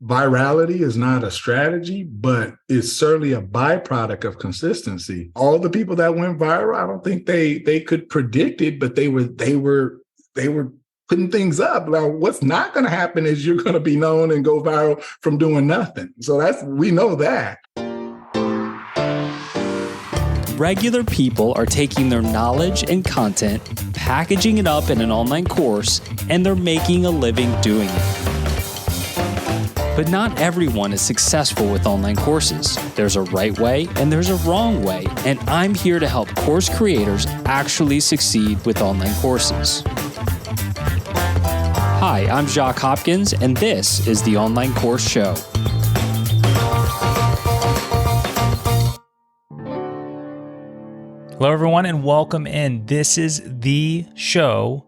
Virality is not a strategy, but it's certainly a byproduct of consistency. All the people that went viral, I don't think they could predict it, but they were putting things up. Now, what's not going to happen is you're going to be known and go viral from doing nothing. So we know that. Regular people are taking their knowledge and content, packaging it up in an online course, and they're making a living doing it. But not everyone is successful with online courses. There's a right way and there's a wrong way, and I'm here to help course creators actually succeed with online courses. Hi, I'm Jacques Hopkins, and this is the Online Course Show. Hello, everyone, and welcome in. This is the show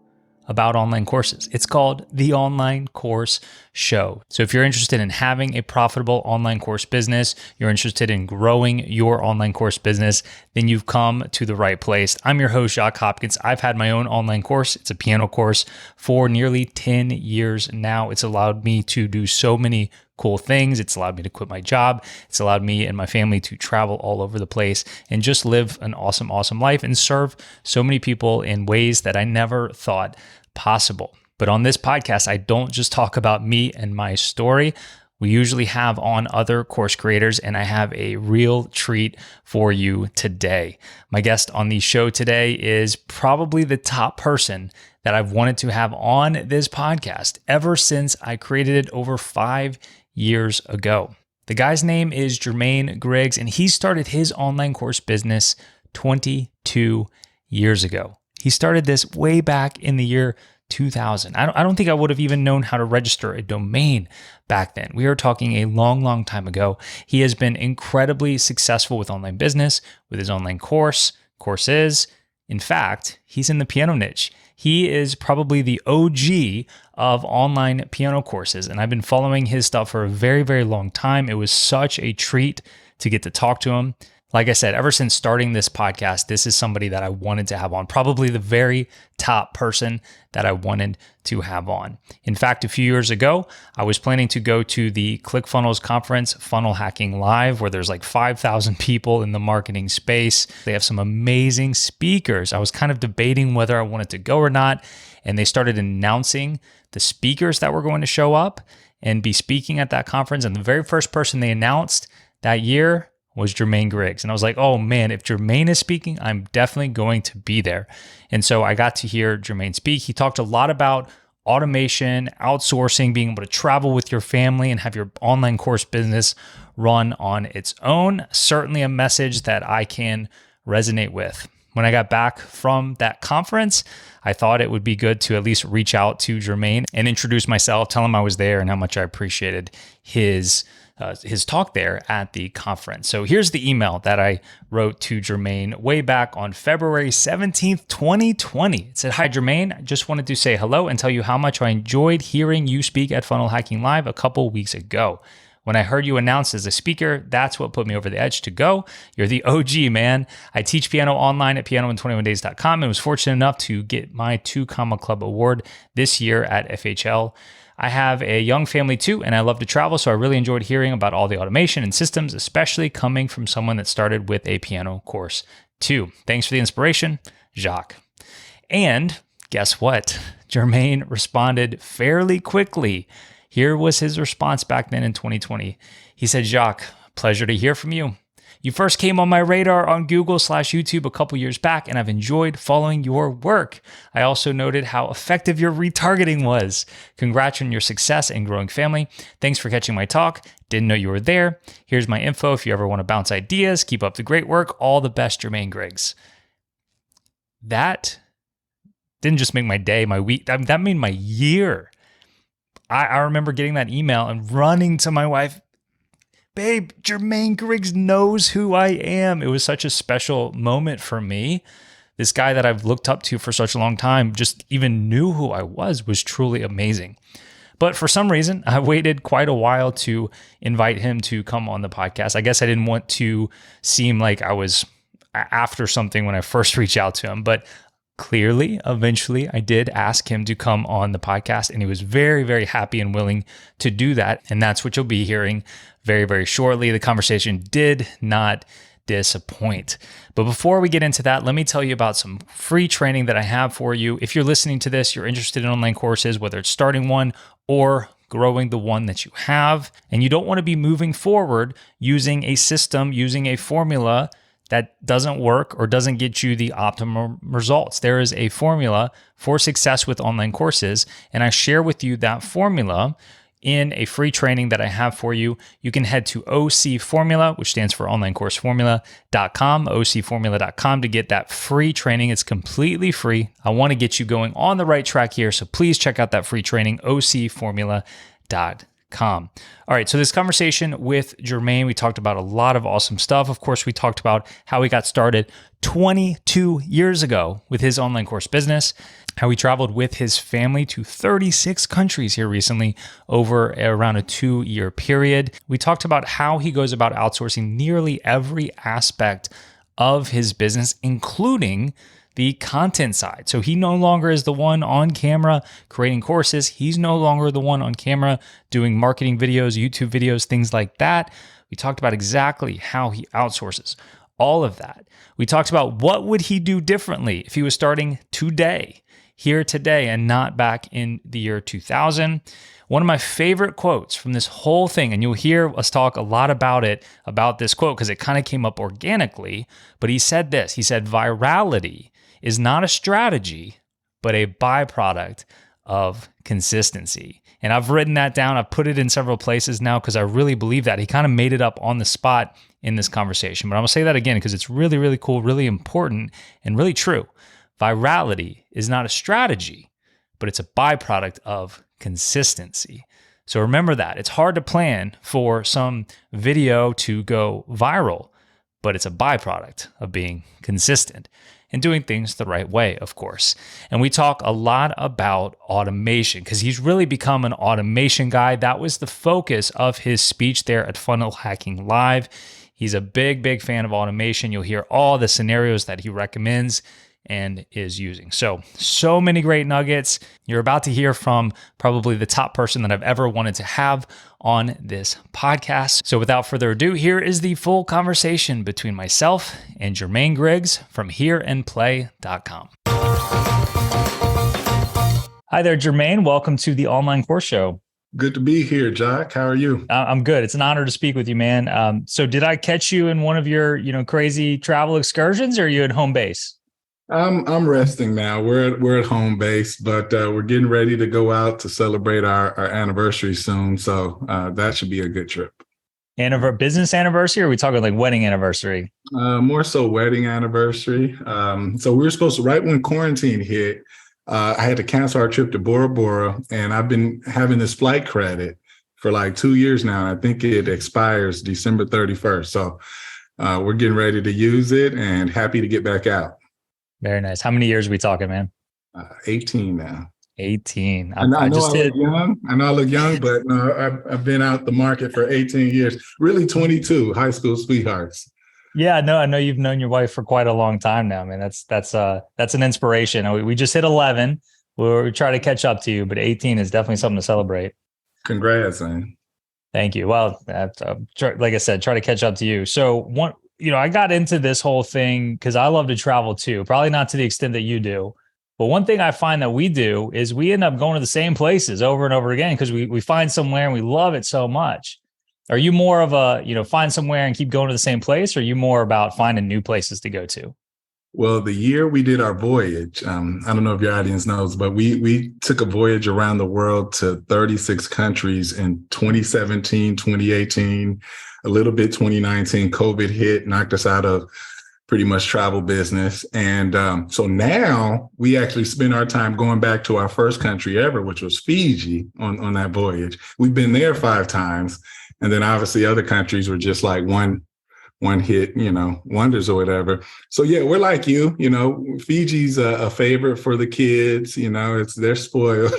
about online courses. It's called the Online Course Show. So if you're interested in having a profitable online course business, you're interested in growing your online course business, then you've come to the right place. I'm your host, Jacques Hopkins. I've had my own online course. It's a piano course for nearly 10 years now. It's allowed me to do so many cool things. It's allowed me to quit my job. It's allowed me and my family to travel all over the place and just live an awesome, awesome life and serve so many people in ways that I never thought possible. But on this podcast, I don't just talk about me and my story. We usually have on other course creators, and I have a real treat for you today. My guest on the show today is probably the top person that I've wanted to have on this podcast ever since I created it over 5 years ago. The guy's name is Jermaine Griggs, and he started his online course business 22 years ago. He started this way back in the year 2000. I don't think I would have even known how to register a domain back then. We are talking a long, long time ago. He has been incredibly successful with online business, with his online courses. In fact, he's in the piano niche. He is probably the OG of online piano courses, and I've been following his stuff for a very, very long time. It was such a treat to get to talk to him. Like I said, ever since starting this podcast, this is somebody that I wanted to have on, probably the very top person that I wanted to have on. In fact, a few years ago, I was planning to go to the ClickFunnels conference, Funnel Hacking Live, where there's like 5,000 people in the marketing space. They have some amazing speakers. I was kind of debating whether I wanted to go or not, and they started announcing the speakers that were going to show up and be speaking at that conference. And the very first person they announced that year was Jermaine Griggs. And I was like, oh man, if Jermaine is speaking, I'm definitely going to be there. And so I got to hear Jermaine speak. He talked a lot about automation, outsourcing, being able to travel with your family and have your online course business run on its own. Certainly a message that I can resonate with. When I got back from that conference, I thought it would be good to at least reach out to Jermaine and introduce myself, tell him I was there and how much I appreciated his talk there at the conference. So here's the email that I wrote to Jermaine way back on February 17th, 2020. It said, "Hi Jermaine, I just wanted to say hello and tell you how much I enjoyed hearing you speak at Funnel Hacking Live a couple weeks ago. When I heard you announced as a speaker, that's what put me over the edge to go. You're the OG, man. I teach piano online at pianoin21days.com and was fortunate enough to get my 2 Comma Club award this year at FHL. I have a young family too, and I love to travel, so I really enjoyed hearing about all the automation and systems, especially coming from someone that started with a piano course too. Thanks for the inspiration, Jacques." And guess what? Jermaine responded fairly quickly. Here was his response back then in 2020. He said, "Jacques, pleasure to hear from you. You first came on my radar on Google/YouTube a couple years back, and I've enjoyed following your work. I also noted how effective your retargeting was. Congrats on your success and growing family. Thanks for catching my talk. Didn't know you were there. Here's my info if you ever want to bounce ideas. Keep up the great work. All the best, Jermaine Griggs." That didn't just make my day, my week. That made my year. I remember getting that email and running to my wife. "Babe, Jermaine Griggs knows who I am." It was such a special moment for me. This guy that I've looked up to for such a long time just even knew who I was truly amazing. But for some reason, I waited quite a while to invite him to come on the podcast. I guess I didn't want to seem like I was after something when I first reached out to him, but Clearly, eventually, I did ask him to come on the podcast, and he was very, very happy and willing to do that. And that's what you'll be hearing very, very shortly. The conversation did not disappoint. But before we get into that, let me tell you about some free training that I have for you. If you're listening to this, you're interested in online courses, whether it's starting one or growing the one that you have, and you don't want to be moving forward using a system, using a formula that doesn't work or doesn't get you the optimal results. There is a formula for success with online courses, and I share with you that formula in a free training that I have for you. You can head to OC Formula, which stands for onlinecourseformula.com, ocformula.com to get that free training. It's completely free. I want to get you going on the right track here, so please check out that free training, ocformula.com. All right, so this conversation with Jermaine, we talked about a lot of awesome stuff. Of course, we talked about how he got started 22 years ago with his online course business, how he traveled with his family to 36 countries here recently over around a 2-year period. We talked about how he goes about outsourcing nearly every aspect of his business, including the content side. So he no longer is the one on camera creating courses. He's no longer the one on camera doing marketing videos, YouTube videos, things like that. We talked about exactly how he outsources all of that. We talked about what would he do differently if he was starting today, here today, and not back in the year 2000. One of my favorite quotes from this whole thing, and you'll hear us talk a lot about this quote because it kind of came up organically, but he said this. He said, virality is not a strategy, but a byproduct of consistency. And I've written that down. I've put it in several places now because I really believe that. He kind of made it up on the spot in this conversation. But I'm going to say that again because it's really, really cool, really important, and really true. Virality is not a strategy, but it's a byproduct of consistency. So remember that. It's hard to plan for some video to go viral, but it's a byproduct of being consistent and doing things the right way, of course. And we talk a lot about automation because he's really become an automation guy. That was the focus of his speech there at Funnel Hacking Live. He's a big, big fan of automation. You'll hear all the scenarios that he recommends and is using. So many great nuggets. You're about to hear from probably the top person that I've ever wanted to have on this podcast. So without further ado, here is the full conversation between myself and Jermaine Griggs from hereandplay.com. Hi there, Jermaine. Welcome to the Online Course Show. Good to be here, Jack. How are you? I'm good. It's an honor to speak with you, man. So did I catch you in one of your, crazy travel excursions, or are you at home base? I'm resting now. We're at home base, but we're getting ready to go out to celebrate our anniversary soon. So that should be a good trip. And business anniversary, or are we talking like wedding anniversary? More so wedding anniversary. So we were supposed to, right when quarantine hit, I had to cancel our trip to Bora Bora, and I've been having this flight credit for like 2 years now. And I think it expires December 31st. So we're getting ready to use it and happy to get back out. Very nice. How many years are we talking, man? 18 now. 18. I know I look young. I know I look young, but no, I've been out the market for 18 years. Really 22, high school sweethearts. Yeah, no, I know you've known your wife for quite a long time now, man. That's an inspiration. We just hit 11. We'll try to catch up to you, but 18 is definitely something to celebrate. Congrats, man. Thank you. Well, like I said, try to catch up to you. So I got into this whole thing because I love to travel too, probably not to the extent that you do. But one thing I find that we do is we end up going to the same places over and over again because we find somewhere and we love it so much. Are you more of a, find somewhere and keep going to the same place, or are you more about finding new places to go to? Well, the year we did our voyage, I don't know if your audience knows, but we took a voyage around the world to 36 countries in 2017, 2018, a little bit 2019. COVID hit, knocked us out of pretty much travel business. And so now we actually spend our time going back to our first country ever, which was Fiji on that voyage. We've been there 5 times. And then obviously other countries were just like one hit, wonders or whatever. So yeah, we're like you, Fiji's a favorite for the kids, they're spoiled.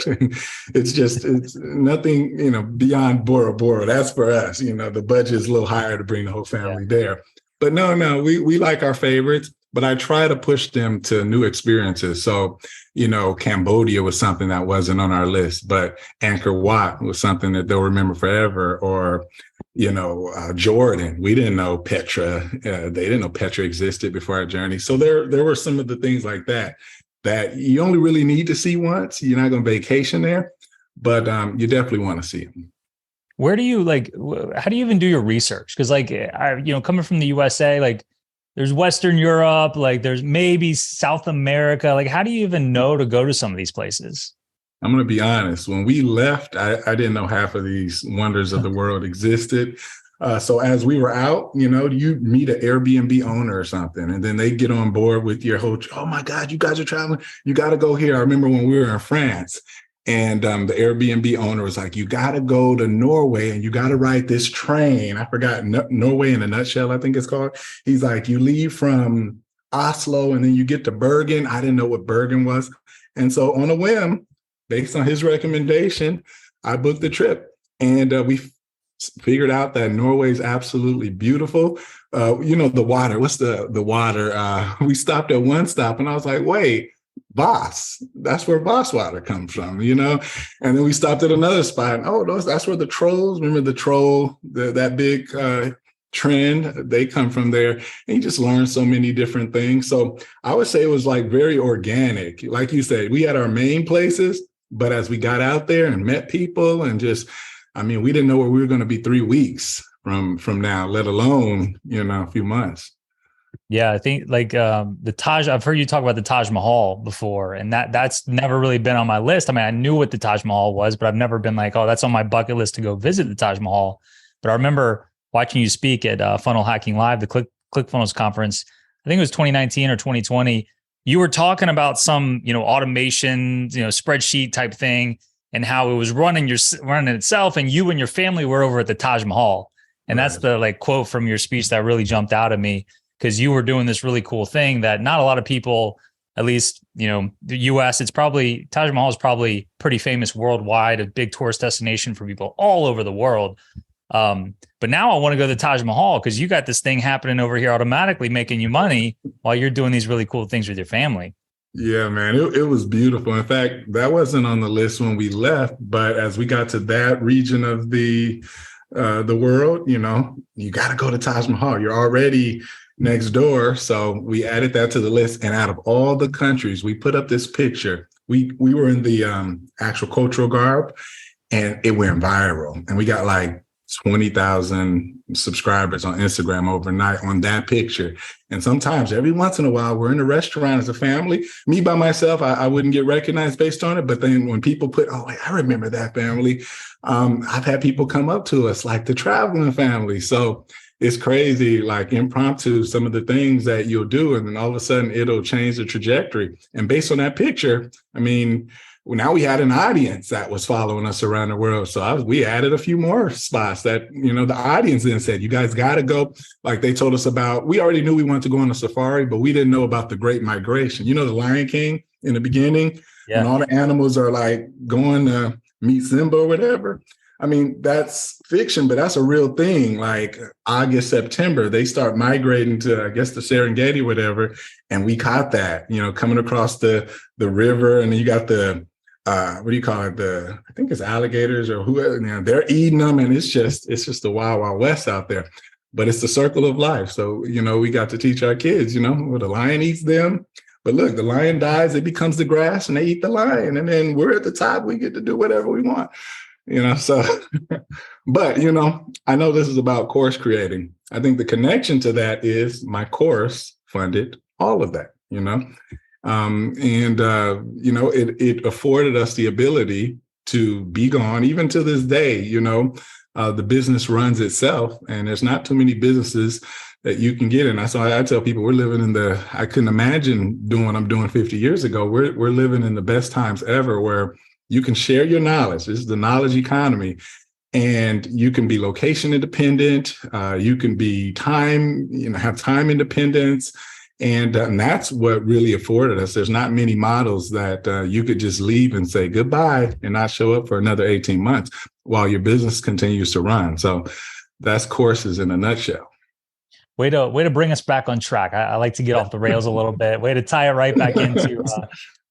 it's nothing, beyond Bora Bora. That's for us, the budget is a little higher to bring the whole family there. But no, we like our favorites. but I try to push them to new experiences. So, Cambodia was something that wasn't on our list, but Angkor Wat was something that they'll remember forever. Or, Jordan, we didn't know Petra. They didn't know Petra existed before our journey. So there were some of the things like that you only really need to see once. You're not going to vacation there, but you definitely want to see them. Where do you how do you even do your research? Because coming from the USA, there's Western Europe, there's maybe South America. How do you even know to go to some of these places? I'm going to be honest. When we left, I didn't know half of these wonders of the world existed. So as we were out, you meet an Airbnb owner or something, and then they get on board with your whole, oh my God, you guys are traveling. You got to go here. I remember when we were in France, and the Airbnb owner was like, you got to go to Norway and you got to ride this train. I forgot, Norway in a nutshell, I think it's called. He's like, you leave from Oslo and then you get to Bergen. I didn't know what Bergen was. And so on a whim, based on his recommendation, I booked the trip, and we figured out that Norway is absolutely beautiful. The water, what's the water? We stopped at one stop and I was like, wait, Voss, that's where Voss water comes from, and then we stopped at another spot. And, that's where the trolls, remember the troll, that big trend, they come from there. And you just learn so many different things. So I would say it was very organic. Like you said, we had our main places, but as we got out there and met people and we didn't know where we were going to be 3 weeks from now, let alone, a few months. Yeah, I think the Taj, I've heard you talk about the Taj Mahal before, and that's never really been on my list. I mean, I knew what the Taj Mahal was, but I've never been that's on my bucket list to go visit the Taj Mahal. But I remember watching you speak at Funnel Hacking Live, the ClickFunnels conference. I think it was 2019 or 2020. You were talking about some, automation, spreadsheet type thing, and how it was running itself, and you and your family were over at the Taj Mahal. And that's the quote from your speech that really jumped out at me, because you were doing this really cool thing that not a lot of people, at least, the US, Taj Mahal is probably pretty famous worldwide, a big tourist destination for people all over the world. But now I want to go to the Taj Mahal because you got this thing happening over here automatically making you money while you're doing these really cool things with your family. Yeah, man, it was beautiful. In fact, that wasn't on the list when we left, but as we got to that region of the world, you got to go to Taj Mahal. You're already next door. So we added that to the list. And out of all the countries, we put up this picture. We were in the actual cultural garb, and it went viral. And we got 20,000 subscribers on Instagram overnight on that picture. And sometimes every once in a while, we're in a restaurant as a family. Me by myself, I wouldn't get recognized based on it. But then when people put, I remember that family. I've had people come up to us like the traveling family. So it's crazy, impromptu, some of the things that you'll do. And then all of a sudden it'll change the trajectory. And based on that picture, now we had an audience that was following us around the world. So we added a few more spots that, the audience then said, you guys got to go. They told us about, we already knew we wanted to go on a safari, but we didn't know about the Great Migration. The Lion King in the beginning, and all the animals are going to meet Simba or whatever. That's fiction, but that's a real thing. August, September, they start migrating to, I guess, the Serengeti or whatever. And we caught that, coming across the river. And then you got the, what do you call it? I think it's alligators or whoever, they're eating them. And it's just the wild, wild west out there. But it's the circle of life. So, we got to teach our kids, the lion eats them. But look, the lion dies, it becomes the grass and they eat the lion. And then we're at the top, we get to do whatever we want. But, I know this is about course creating. I think the connection to that is my course funded all of that, it afforded us the ability to be gone. Even to this day, the business runs itself, and there's not too many businesses that you can get in. So I tell people we're living I couldn't imagine doing what I'm doing 50 years ago. We're living in the best times ever where you can share your knowledge. This is the knowledge economy. And you can be location independent. You can be have time independence. And that's what really afforded us. There's not many models that you could just leave and say goodbye and not show up for another 18 months while your business continues to run. So that's courses in a nutshell. way to bring us back on track. I like to get off the rails a little bit. Way to tie it right back into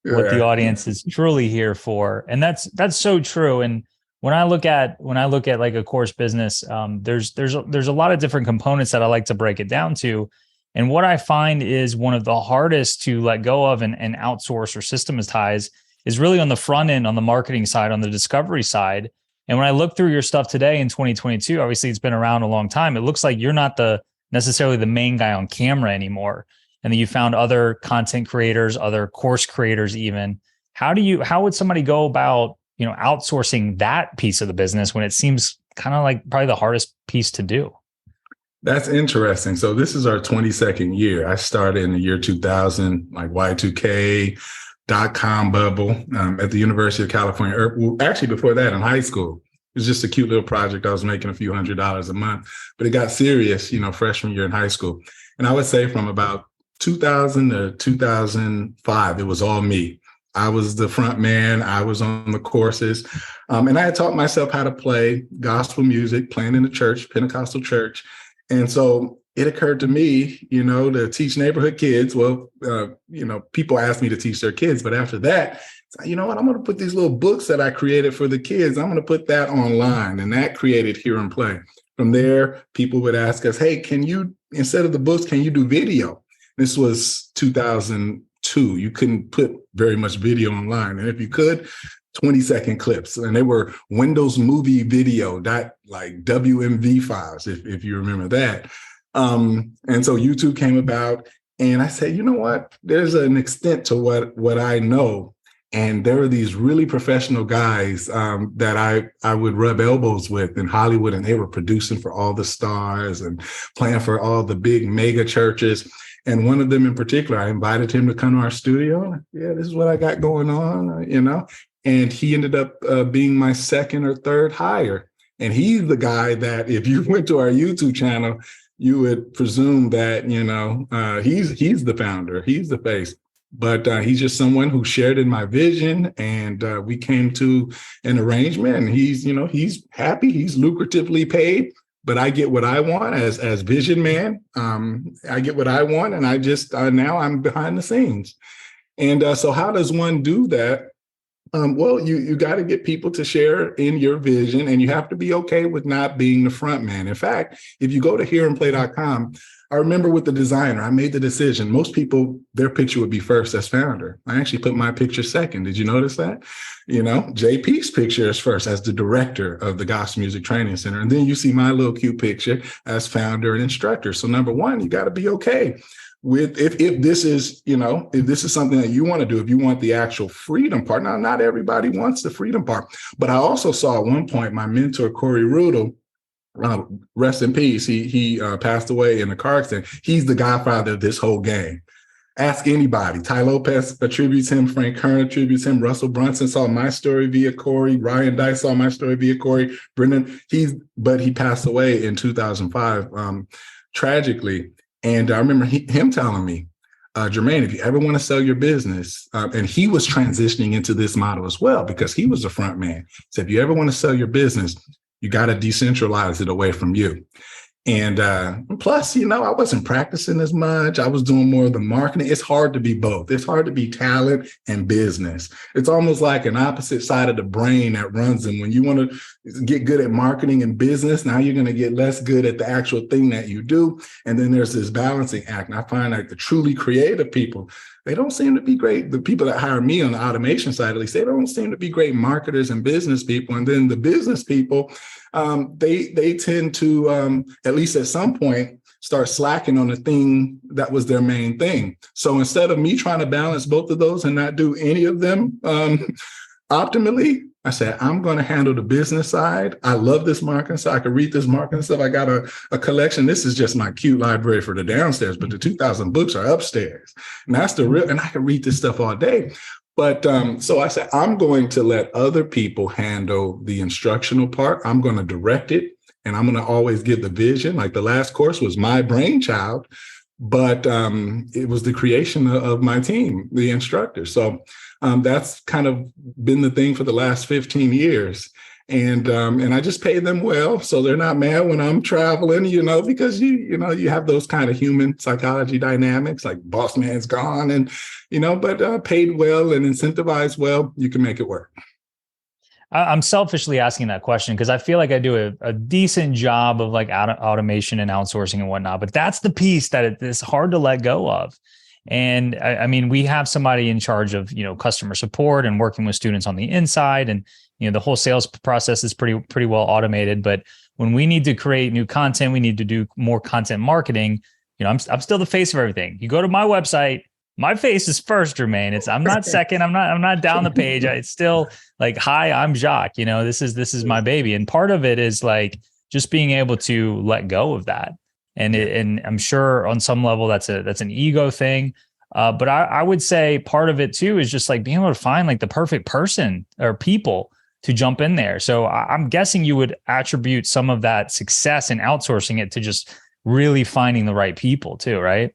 what the audience is truly here for, and that's so true. And when I look at like a course business, there's a lot of different components that I like to break it down to. And what I find is one of the hardest to let go of and outsource or systematize is really on the front end, on the marketing side, on the discovery side. And when I look through your stuff today in 2022, obviously it's been around a long time. It looks like you're not necessarily the main guy on camera anymore. And then you found other content creators, other course creators even. How would somebody go about, outsourcing that piece of the business when it seems kind of like probably the hardest piece to do? That's interesting. So this is our 22nd year. I started in the year 2000, like Y2K, .com bubble at the University of California. Well, actually, before that, in high school. It was just a cute little project. I was making a few $100s a month, but it got serious, freshman year in high school. And I would say from about 2000 to 2005, it was all me. I was the front man. I was on the courses. And I had taught myself how to play gospel music, playing in the church, Pentecostal church. And so it occurred to me, to teach neighborhood kids. Well, people asked me to teach their kids. But after that, you know what, I'm going to put these little books that I created for the kids. I'm going to put that online. And that created Hear and Play. From there, people would ask us, hey, instead of the books, can you do video? This was 2002. You couldn't put very much video online. And if you could, 20-second clips. And they were Windows Movie Video, like WMV files, if you remember that. And so YouTube came about. And I said, you know what? There's an extent to what I know. And there were these really professional guys that I would rub elbows with in Hollywood, and they were producing for all the stars and playing for all the big mega churches. And one of them in particular, I invited him to come to our studio. Yeah, this is what I got going on, And he ended up being my second or third hire. And he's the guy that if you went to our YouTube channel, you would presume that, he's the founder, he's the face. But he's just someone who shared in my vision, and we came to an arrangement. And he's happy, he's lucratively paid, but I get what I want as vision man. I get what I want, and I just now I'm behind the scenes. And so, how does one do that? Well, you got to get people to share in your vision, and you have to be okay with not being the front man. In fact, if you go to hearandplay.com, I remember with the designer, I made the decision. Most people, their picture would be first as founder. I actually put my picture second. Did you notice that? JP's picture is first as the director of the Gospel Music Training Center. And then you see my little cute picture as founder and instructor. So number one, you got to be okay with if this is, if this is something that you want to do, if you want the actual freedom part. Now, not everybody wants the freedom part. But I also saw at one point my mentor, Corey Rudel, rest in peace. He passed away in a car accident. He's the godfather of this whole game. Ask anybody. Ty Lopez attributes him. Frank Kern attributes him. Russell Brunson saw my story via Corey. Ryan Dice saw my story via Corey. Brendan, but he passed away in 2005, tragically. And I remember him telling me, Jermaine, if you ever want to sell your business, and he was transitioning into this model as well because he was the front man. So if you ever want to sell your business, you got to decentralize it away from you. And plus, I wasn't practicing as much. I was doing more of the marketing. It's hard to be both. It's hard to be talent and business. It's almost like an opposite side of the brain that runs them. When you want to get good at marketing and business, now you're going to get less good at the actual thing that you do. And then there's this balancing act. And I find like the truly creative people, they don't seem to be great. The people that hire me on the automation side, at least, they don't seem to be great marketers and business people. And then the business people, they tend to, at least at some point, start slacking on the thing that was their main thing. So instead of me trying to balance both of those and not do any of them optimally, I said, I'm going to handle the business side. I love this marketing, so I can read this marketing stuff. I got a collection. This is just my cute library for the downstairs, but the 2,000 books are upstairs. And that's the real, and I can read this stuff all day. But so I said, I'm going to let other people handle the instructional part. I'm going to direct it, and I'm going to always give the vision. Like the last course was my brainchild, but it was the creation of my team, the instructors. So that's kind of been the thing for the last 15 years. and I just pay them well, so they're not mad when I'm traveling, because you have those kind of human psychology dynamics, like boss man's gone, and but paid well and incentivized well, you can make it work. I'm selfishly asking that question because I feel like I do a decent job of like automation and outsourcing and whatnot, but that's the piece that is hard to let go of. And I mean, we have somebody in charge of, customer support and working with students on the inside, and, the whole sales process is pretty well automated. But when we need to create new content, we need to do more content marketing. I'm still the face of everything. You go to my website, my face is first, Jermaine. I'm not second. I'm not down the page. It's still like, hi, I'm Jacques. This is my baby. And part of it is like just being able to let go of that. And I'm sure on some level that's an ego thing. But I would say part of it too is just like being able to find like the perfect person or people to jump in there. So I'm guessing you would attribute some of that success in outsourcing it to just really finding the right people too, right?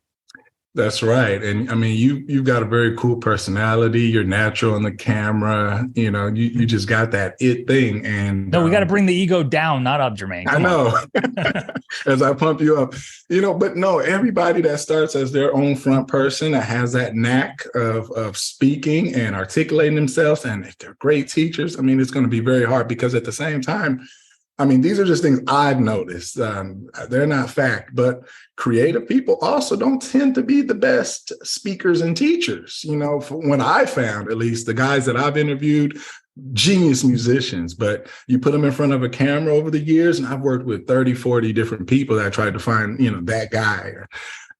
That's right. And I mean, you've got a very cool personality. You're natural on the camera. You just got that it thing. And no, we got to bring the ego down, not up, Jermaine. I know. As I pump you up, but no, everybody that starts as their own front person that has that knack of speaking and articulating themselves, and if they're great teachers, I mean, it's going to be very hard because at the same time, I mean, these are just things I've noticed. They're not fact, but creative people also don't tend to be the best speakers and teachers. When I found, at least the guys that I've interviewed, genius musicians, but you put them in front of a camera over the years, and I've worked with 30, 40 different people that I tried to find, that guy.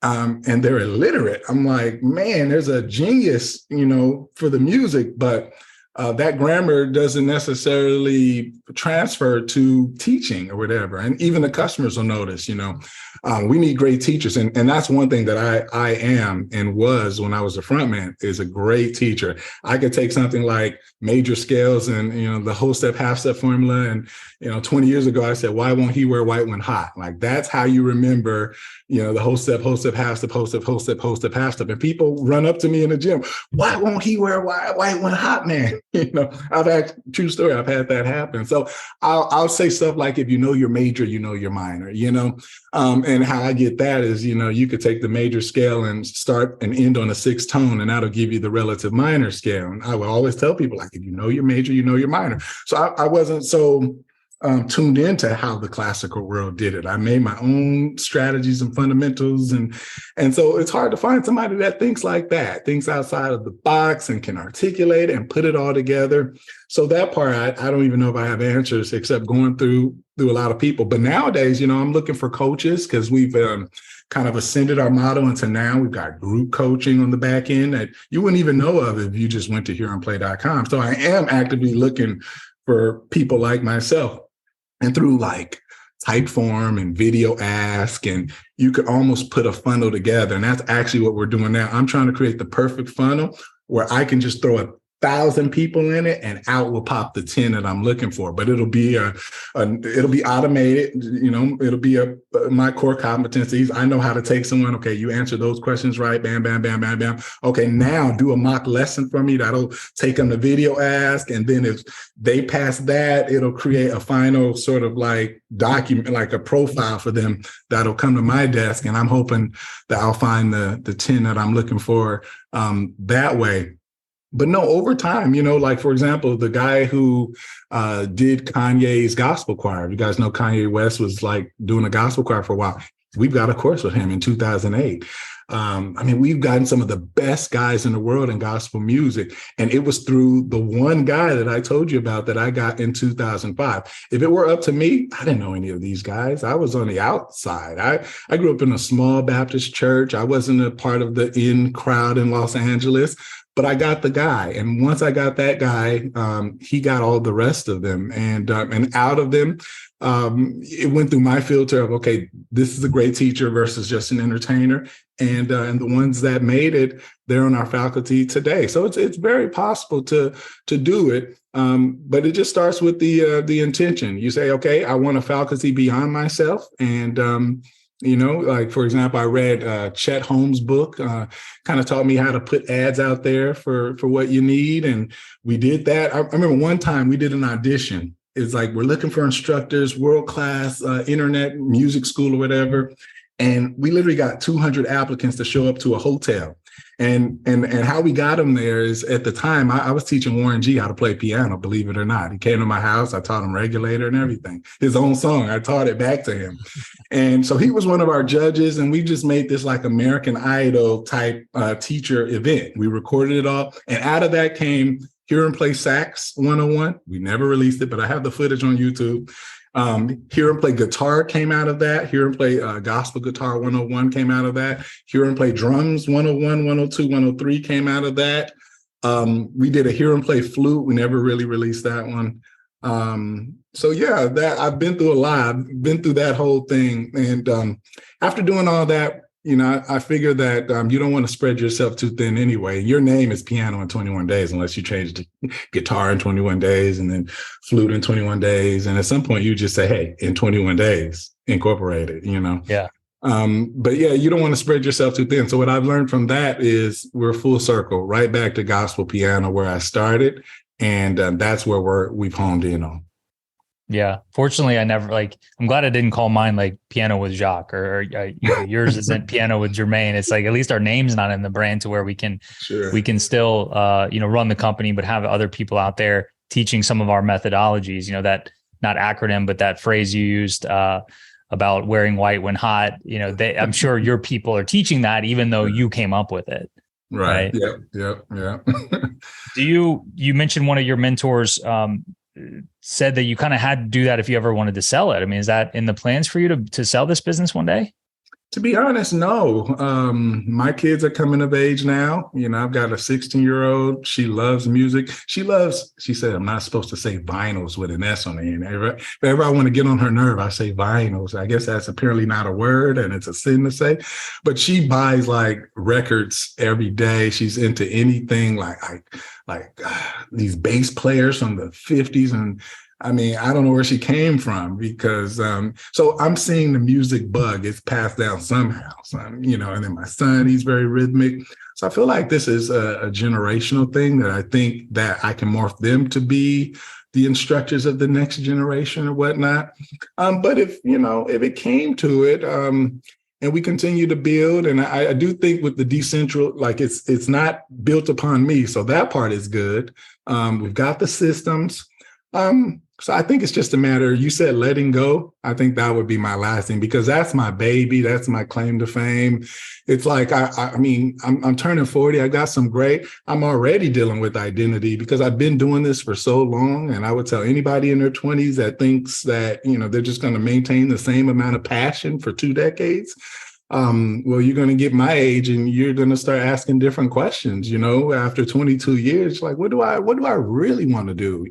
And they're illiterate. I'm like, man, there's a genius, for the music, but that grammar doesn't necessarily transfer to teaching or whatever. And even the customers will notice, we need great teachers. And that's one thing that I am and was when I was a frontman, is a great teacher. I could take something like major scales and, the whole step, half step formula. And, 20 years ago, I said, why won't he wear white when hot? Like, that's how you remember, the whole step, half step, whole step, half step. And people run up to me in the gym. Why won't he wear white when hot, man? True story. I've had that happen. So I'll say stuff like, if you know your major, you know your minor, and how I get that is, you could take the major scale and start and end on a sixth tone, and that'll give you the relative minor scale. And I will always tell people, like, if you know your major, you know your minor. So I wasn't so tuned into how the classical world did it. I made my own strategies and fundamentals. And so it's hard to find somebody that thinks like that, thinks outside of the box and can articulate and put it all together. So that part, I don't even know if I have answers except going through a lot of people. But nowadays, I'm looking for coaches because we've kind of ascended our model into now we've got group coaching on the back end that you wouldn't even know of if you just went to hereonplay.com. So I am actively looking for people like myself. And through like Typeform and Video Ask, and you could almost put a funnel together. And that's actually what we're doing now. I'm trying to create the perfect funnel where I can just throw 1,000 people in it and out will pop the 10 that I'm looking for. But it'll be it'll be automated. It'll be my core competencies. I know how to take someone. Okay, you answer those questions right. Bam, bam, bam, bam, bam. Okay, now do a mock lesson for me. That'll take them to Video Ask. And then if they pass that, it'll create a final sort of like document, like a profile for them that'll come to my desk. And I'm hoping that I'll find the 10 that I'm looking for that way. But no, over time, like, for example, the guy who did Kanye's gospel choir, you guys know Kanye West was like doing a gospel choir for a while. We've got a course with him in 2008. We've gotten some of the best guys in the world in gospel music. And it was through the one guy that I told you about that I got in 2005. If it were up to me, I didn't know any of these guys. I was on the outside. I grew up in a small Baptist church. I wasn't a part of the in crowd in Los Angeles. But I got the guy. And once I got that guy, he got all the rest of them. And out of them, it went through my filter of, okay, this is a great teacher versus just an entertainer. And the ones that made it, they're on our faculty today. So it's very possible to do it. But it just starts with the intention. You say, okay, I want a faculty beyond myself. And like, for example, I read Chet Holmes' book, kind of taught me how to put ads out there for what you need. And we did that. I remember one time we did an audition It's like, we're looking for instructors, world-class internet music school or whatever. And we literally got 200 applicants to show up to a hotel. And how we got him there is, at the time, I was teaching Warren G how to play piano, believe it or not. He came to my house. I taught him Regulator and everything. His own song, I taught it back to him. And so he was one of our judges, and we just made this like American Idol type teacher event. We recorded it all. And out of that came Hear and Play Sax 101. We never released it, but I have the footage on YouTube. Hear and Play Guitar came out of that. Hear and Play Gospel Guitar 101 came out of that. Hear and Play Drums 101, 102, 103 came out of that. We did a Hear and Play Flute. We never really released that one. So yeah, that I've been through a lot. I've been through that whole thing. And after doing all that, I figure that you don't want to spread yourself too thin anyway. Your name is Piano in 21 Days, unless you change to Guitar in 21 days and then Flute in 21 days. And at some point you just say, hey, in 21 days, incorporate it, Yeah. But yeah, you don't want to spread yourself too thin. So what I've learned from that is we're full circle, right back to gospel piano where I started. And that's where we've honed in on. Yeah. Fortunately, I'm glad I didn't call mine like Piano with Jacques or yours isn't Piano with Jermaine. It's like, at least our name's not in the brand to where we can still, run the company, but have other people out there teaching some of our methodologies, that not acronym, but that phrase you used, about wearing white when hot, I'm sure your people are teaching that, even though you came up with it. Right. Yeah. You mentioned one of your mentors, said that you kind of had to do that if you ever wanted to sell it. I mean, is that in the plans for you to sell this business one day? To be honest, no. My kids are coming of age now. I've got a 16-year-old. She loves music. She said, I'm not supposed to say vinyls with an S on the end. If ever I want to get on her nerve, I say vinyls. I guess that's apparently not a word and it's a sin to say, but she buys like records every day. She's into anything like these bass players from the 50s. And I mean, I don't know where she came from because, so I'm seeing the music bug. It's passed down somehow, and then my son, he's very rhythmic. So I feel like this is a generational thing that I think that I can morph them to be the instructors of the next generation or whatnot. But if it came to it, and we continue to build, and I do think with the decentral, like it's not built upon me. So that part is good. We've got the systems. So I think it's just a matter, you said letting go. I think that would be my last thing because that's my baby. That's my claim to fame. It's like, I'm turning 40. I got I'm already dealing with identity because I've been doing this for so long. And I would tell anybody in their 20s that thinks that, they're just going to maintain the same amount of passion for 2 decades. Well, you're going to get my age and you're going to start asking different questions, after 22 years, like, what do I really want to do,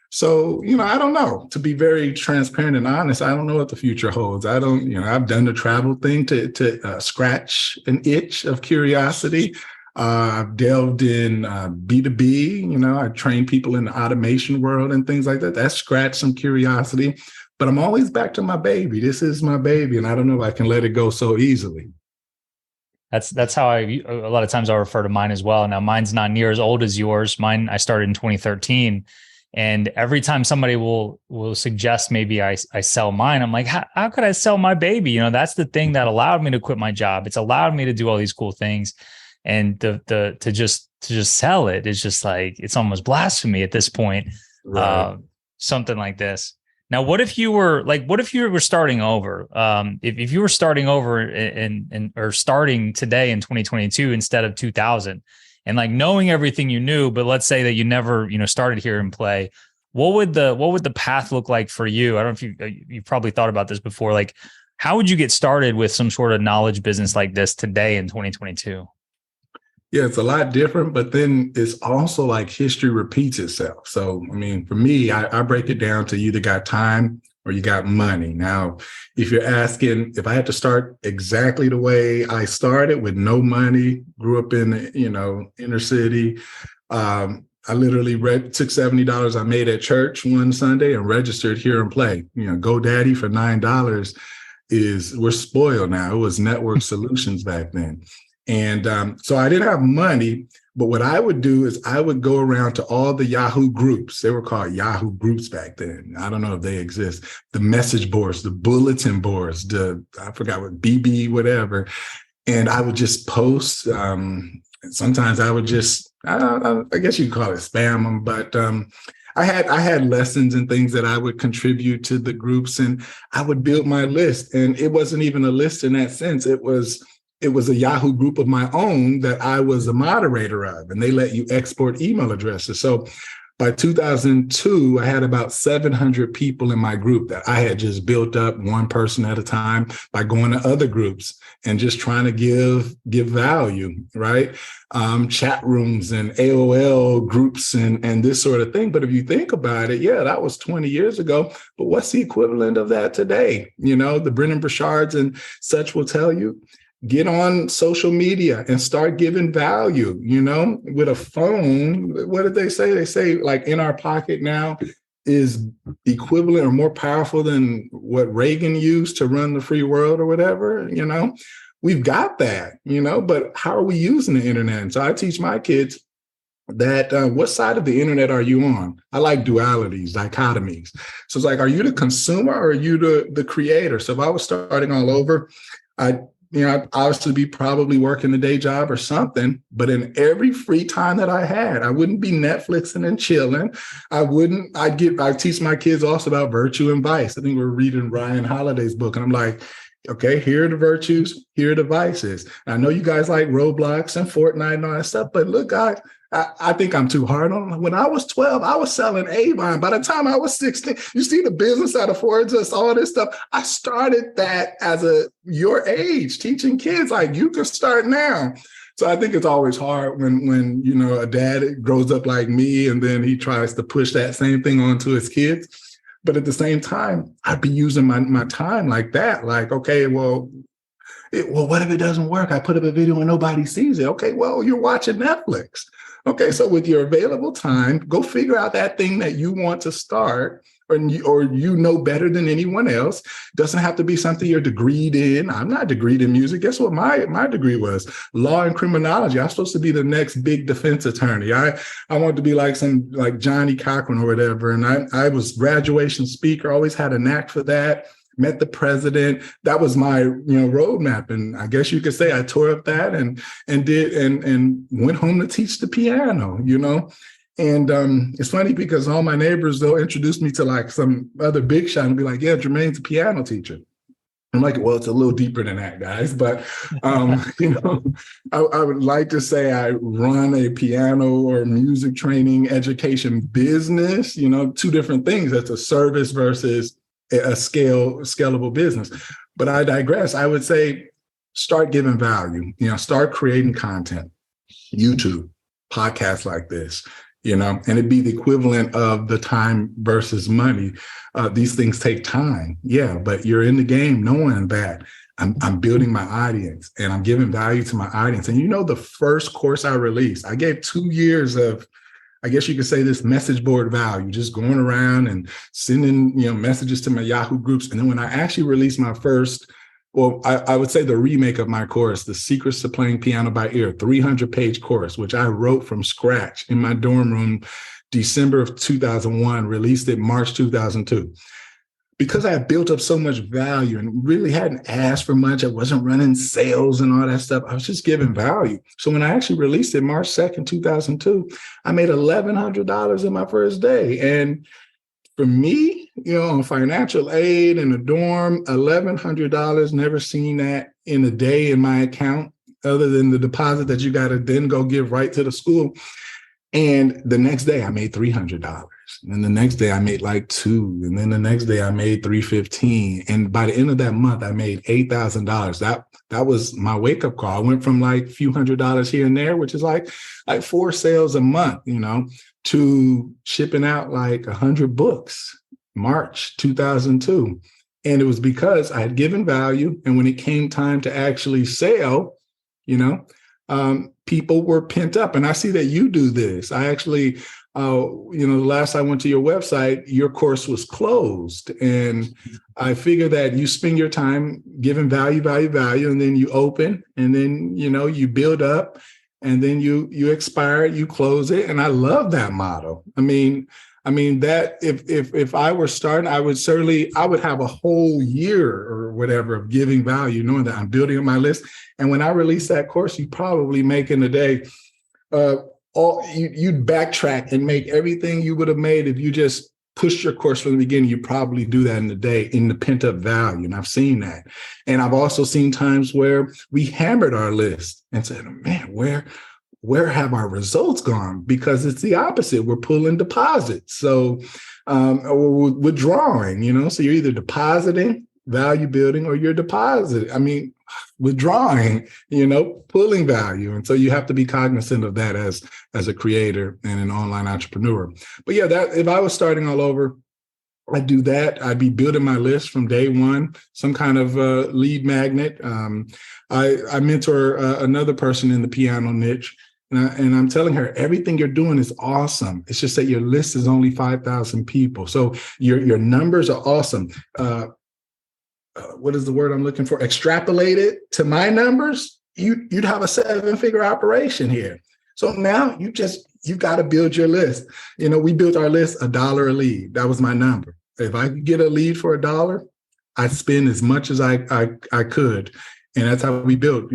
So, I don't know. To be very transparent and honest, I don't know what the future holds. I don't, I've done the travel thing to scratch an itch of curiosity. I've delved in B2B, I train people in the automation world and things like that. That scratched some curiosity, but I'm always back to my baby. This is my baby. And I don't know if I can let it go so easily. That's how a lot of times I refer to mine as well. Now mine's not near as old as yours. Mine, I started in 2013. And every time somebody will suggest maybe I sell mine, I'm like, how could I sell my baby? That's the thing that allowed me to quit my job. It's allowed me to do all these cool things. And to just sell it is just like, it's almost blasphemy at this point. Right. Something like this. Now, what if you were starting over? If you were starting over or starting today in 2022 instead of 2000, and like knowing everything you knew, but let's say that you never, started Hear and Play, what would the path look like for you? I don't know if you've probably thought about this before. Like, how would you get started with some sort of knowledge business like this today in 2022? Yeah, it's a lot different, but then it's also like history repeats itself. So, I mean, for me, I break it down to you either got time or you got money. Now, if you're asking if I had to start exactly the way I started with no money, grew up in the, inner city, I literally took $70 I made at church one Sunday and registered Hear and Play. GoDaddy for $9 we're spoiled now. It was Network Solutions back then. And so I didn't have money, But what I would do is I would go around to all the Yahoo groups. They were called Yahoo groups back then. I don't know if they exist. The message boards, the bulletin boards, I forgot what, BB, whatever. And I would just post. Sometimes I would just, I guess you could call it spam them, but I had lessons and things that I would contribute to the groups, and I would build my list. And it wasn't even a list in that sense. It was a Yahoo group of my own that I was a moderator of, and they let you export email addresses. So by 2002, I had about 700 people in my group that I had just built up one person at a time by going to other groups and just trying to give value, right? Chat rooms and AOL groups and this sort of thing. But if you think about it, yeah, that was 20 years ago. But what's the equivalent of that today? You know, the Brennan Burchards and such will tell you, get on social media and start giving value, you know, with a phone. What did they say? They say like in our pocket now is equivalent or more powerful than what Reagan used to run the free world or whatever, you know. We've got that, you know, but how are we using the internet? And so I teach my kids that what side of the internet are you on? I like dualities, dichotomies. So it's like, are you the consumer or are you the creator? So if I was starting all over, I'd obviously be probably working a day job or something, but in every free time that I had, I wouldn't be Netflixing and chilling. I'd teach my kids also about virtue and vice. I think we're reading Ryan Holiday's book, and I'm like, okay, here are the virtues, here are the vices. I know you guys like Roblox and Fortnite and all that stuff, but look, guys, I think I'm too hard on them. When I was 12, I was selling Avon. By the time I was 16, you see the business that affords us all this stuff. I started that as your age, teaching kids, like you can start now. So I think it's always hard when you know, a dad grows up like me and then he tries to push that same thing onto his kids. But at the same time, I'd be using my time like that. Like, okay, well, what if it doesn't work? I put up a video and nobody sees it. Okay, well, you're watching Netflix. Okay, so with your available time, go figure out that thing that you want to start or you know better than anyone else. Doesn't have to be something you're degreed in. I'm not degreed in music. Guess what my degree was? Law and criminology. I was supposed to be the next big defense attorney. I wanted to be like Johnny Cochran or whatever. And I was graduation speaker, always had a knack for that. Met the president. That was my, roadmap. And I guess you could say I tore up that and went home to teach the piano, you know. And it's funny because all my neighbors, they'll introduce me to like some other big shot and be like, yeah, Jermaine's a piano teacher. I'm like, well, it's a little deeper than that, guys. But, I would like to say I run a piano or music training education business, two different things. That's a service versus a scalable business. But I digress. I would say start giving value, start creating content, YouTube, podcasts like this, and it'd be the equivalent of the time versus money. These things take time. Yeah, but you're in the game knowing that I'm building my audience and I'm giving value to my audience. And the first course I released, I gave 2 years of, I guess you could say, this message board value, just going around and sending, messages to my Yahoo groups. And then when I actually released my first, I would say the remake of my course, The Secrets to Playing Piano by Ear, 300-page course, which I wrote from scratch in my dorm room, December of 2001, released it March 2002. Because I had built up so much value and really hadn't asked for much, I wasn't running sales and all that stuff. I was just giving value. So when I actually released it March 2nd, 2002, I made $1,100 in my first day. And for me, on financial aid in a dorm, $1,100, never seen that in a day in my account, other than the deposit that you got to then go give right to the school. And the next day I made $300. And then the next day I made like $2. And then the next day I made $315. And by the end of that month, I made $8,000. That was my wake up call. I went from like a few $100s here and there, which is like 4 sales a month, to shipping out like 100 books, March 2002. And it was because I had given value. And when it came time to actually sell, people were pent up. And I see that you do this. I actually, the last I went to your website, your course was closed. And I figure that you spend your time giving value, and then you open, and then, you build up. and then you expire, you close it. And I love that model. I mean that if I were starting, I would have a whole year or whatever of giving value, knowing that I'm building up my list. And when I release that course, you probably make in a day, you'd backtrack and make everything you would have made if you just pushed your course from the beginning. You probably do that in a day in the pent up value. And I've seen that. And I've also seen times where we hammered our list and said, man, where have our results gone? Because it's the opposite. We're pulling deposits. So, or we're withdrawing, so you're either depositing, value building, or you're withdrawing, pulling value. And so you have to be cognizant of that as a creator and an online entrepreneur. But yeah, that if I was starting all over, I'd do that. I'd be building my list from day one, some kind of lead magnet. I mentor another person in the piano niche, and I'm telling her, everything you're doing is awesome. It's just that your list is only 5,000 people. So your numbers are awesome. What is the word I'm looking for? Extrapolate it to my numbers, you'd have a 7-figure operation here. So now you've got to build your list. We built our list $1 a lead. That was my number. If I could get a lead for $1, I'd spend as much as I could. And that's how we built,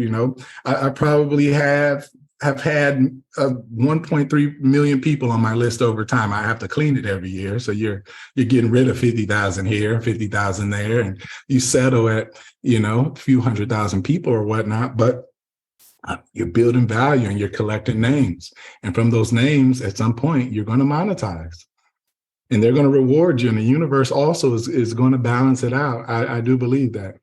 I probably have had 1.3 million people on my list over time. I have to clean it every year. So you're getting rid of 50,000 here, 50,000 there, and you settle at, a few 100,000 people or whatnot, but you're building value and you're collecting names. And from those names, at some point, you're going to monetize. And they're going to reward you. And the universe also is going to balance it out. I do believe that.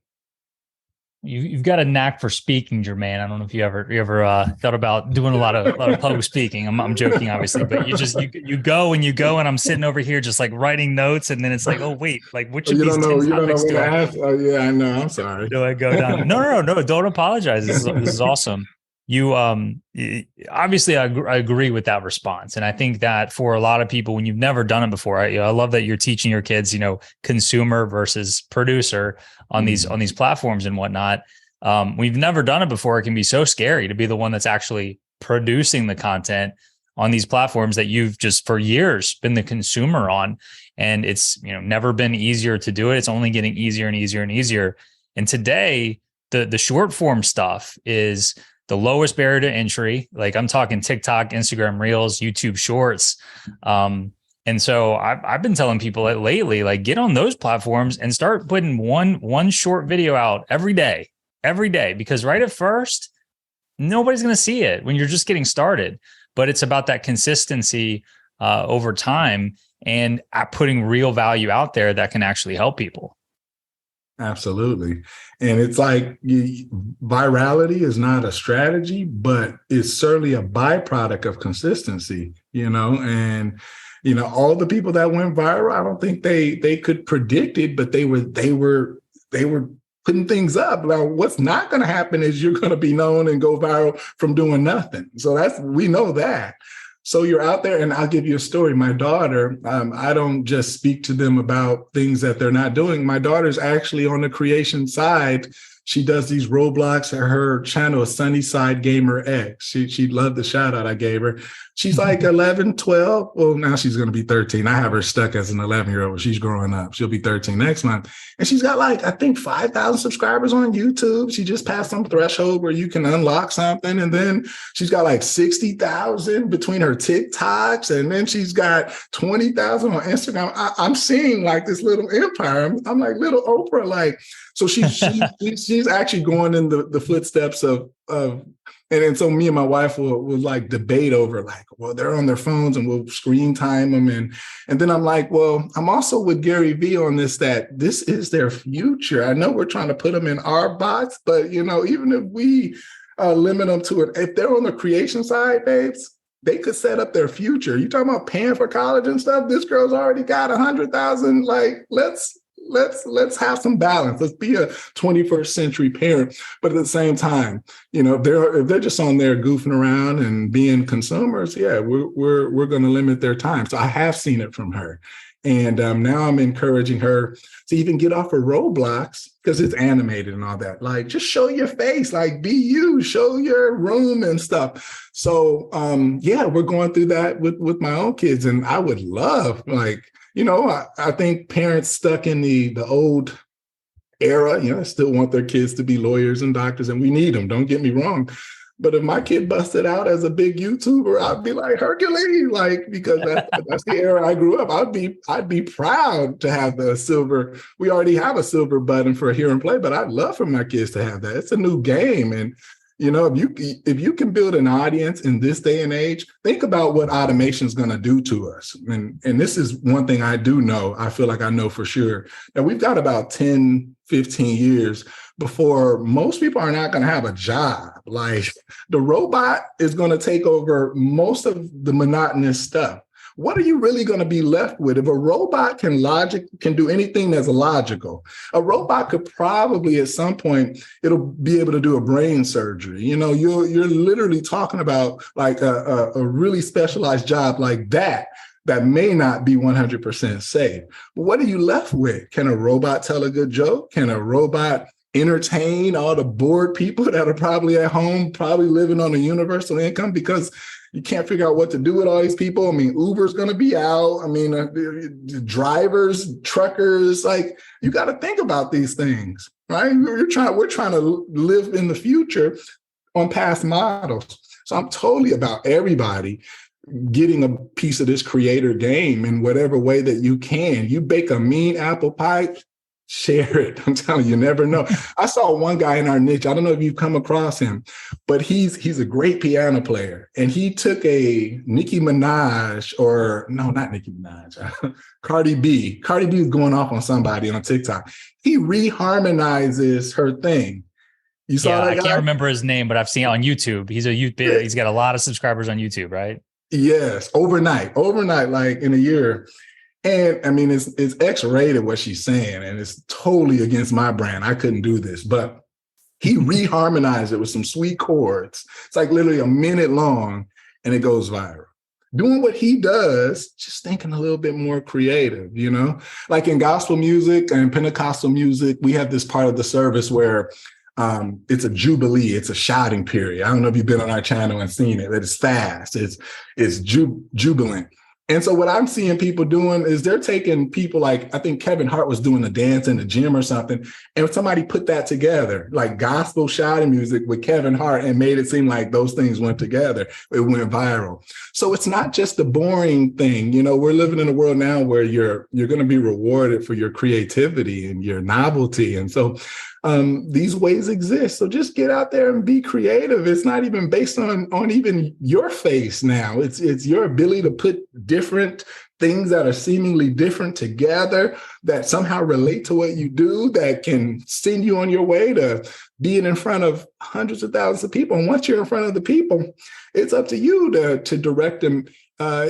You've got a knack for speaking, Jermaine. I don't know if you ever thought about doing a lot of public speaking. I'm joking, obviously, but you go and I'm sitting over here just like writing notes, and then it's like, oh wait, like which of these 10 topics do I ask? Oh yeah, I know. I'm sorry. Do I go down? No, don't apologize. This is awesome. You obviously I agree with that response, and I think that for a lot of people, when you've never done it before, I love that you're teaching your kids, consumer versus producer on these platforms and whatnot. We've never done it before. It can be so scary to be the one that's actually producing the content on these platforms that you've just for years been the consumer on, and it's never been easier to do it. It's only getting easier and easier and easier. And today, the short form stuff is the lowest barrier to entry. Like I'm talking TikTok, Instagram Reels, YouTube Shorts. And so I've been telling people that lately, like get on those platforms and start putting one short video out every day, because right at first, nobody's going to see it when you're just getting started, but it's about that consistency over time and putting real value out there that can actually help people. Absolutely. And it's like virality is not a strategy, but it's certainly a byproduct of consistency, and, all the people that went viral, I don't think they could predict it, but they were putting things up. Now, what's not going to happen is you're going to be known and go viral from doing nothing. So we know that. So you're out there, and I'll give you a story. My daughter, I don't just speak to them about things that they're not doing. My daughter's actually on the creation side. She does these Roblox. Her channel is Sunnyside Gamer X. She loved the shout out I gave her. She's like 11, 12. Well, now she's going to be 13. I have her stuck as an 11-year-old. She's growing up. She'll be 13 next month. And she's got I think 5,000 subscribers on YouTube. She just passed some threshold where you can unlock something. And then she's got 60,000 between her TikToks. And then she's got 20,000 on Instagram. I'm seeing this little empire. I'm like little Oprah, so she's actually going in the footsteps of and so me and my wife will debate over well, they're on their phones and we'll screen time them. And then I'm like, well, I'm also with Gary Vee on this, that this is their future. I know we're trying to put them in our box, but even if we limit them to it, if they're on the creation side, babes, they could set up their future. You talking about paying for college and stuff? This girl's already got 100,000. Let's have some balance. Let's be a 21st century parent. But at the same time, if they're just on there goofing around and being consumers, yeah, we're going to limit their time. So I have seen it from her. And now I'm encouraging her to even get off of Roblox because it's animated and all that. Like, just show your face, like be you, show your room and stuff. So yeah, we're going through that with my own kids. And I would love, like, I think parents stuck in the old era, still want their kids to be lawyers and doctors, and we need them. Don't get me wrong. But if my kid busted out as a big YouTuber, I'd be like Hercules, like, because that's the era I grew up. I'd be proud to have the silver. We already have a silver button for Hear and Play, but I'd love for my kids to have that. It's a new game, and if you can build an audience in this day and age, think about what automation is going to do to us. And this is one thing I do know. I feel like I know for sure that we've got about 10, 15 years before most people are not going to have a job. Like, the robot is going to take over most of the monotonous stuff. What are you really going to be left with? If a robot can do anything that's logical, a robot could probably at some point, it'll be able to do a brain surgery. You're literally talking about like a really specialized job like that may not be 100% safe. But what are you left with? Can a robot tell a good joke? Can a robot entertain all the bored people that are probably at home, probably living on a universal income because you can't figure out what to do with all these people? I mean, Uber's going to be out. I mean, drivers, truckers, like, you got to think about these things, right? We're trying to live in the future on past models. So I'm totally about everybody getting a piece of this creator game in whatever way that you can. You bake a mean apple pie, share it. I'm telling you, never know. I saw one guy in our niche. I don't know if you've come across him, but he's a great piano player. And he took a Nicki Minaj, or no, not Nicki Minaj, Cardi B. Cardi B is going off on somebody on TikTok. He reharmonizes her thing. You saw that guy? I can't remember his name, but I've seen it on YouTube. He's got a lot of subscribers on YouTube, right? Yes, overnight, like in a year. And I mean, it's X-rated what she's saying, and it's totally against my brand. I couldn't do this, but he reharmonized it with some sweet chords. It's like literally a minute long, and it goes viral. Doing what he does, just thinking a little bit more creative, Like in gospel music and Pentecostal music, we have this part of the service where it's a jubilee. It's a shouting period. I don't know if you've been on our channel and seen it. It's fast. It's jubilant. And so what I'm seeing people doing is they're taking people like, I think Kevin Hart was doing a dance in the gym or something, and somebody put that together, like gospel shouting music with Kevin Hart, and made it seem like those things went together. It went viral. So it's not just a boring thing. We're living in a world now where you're going to be rewarded for your creativity and your novelty. And so these ways exist. So just get out there and be creative. It's not even based on even your face now. It's your ability to put different things that are seemingly different together that somehow relate to what you do, that can send you on your way to being in front of hundreds of thousands of people. And once you're in front of the people, it's up to you to direct them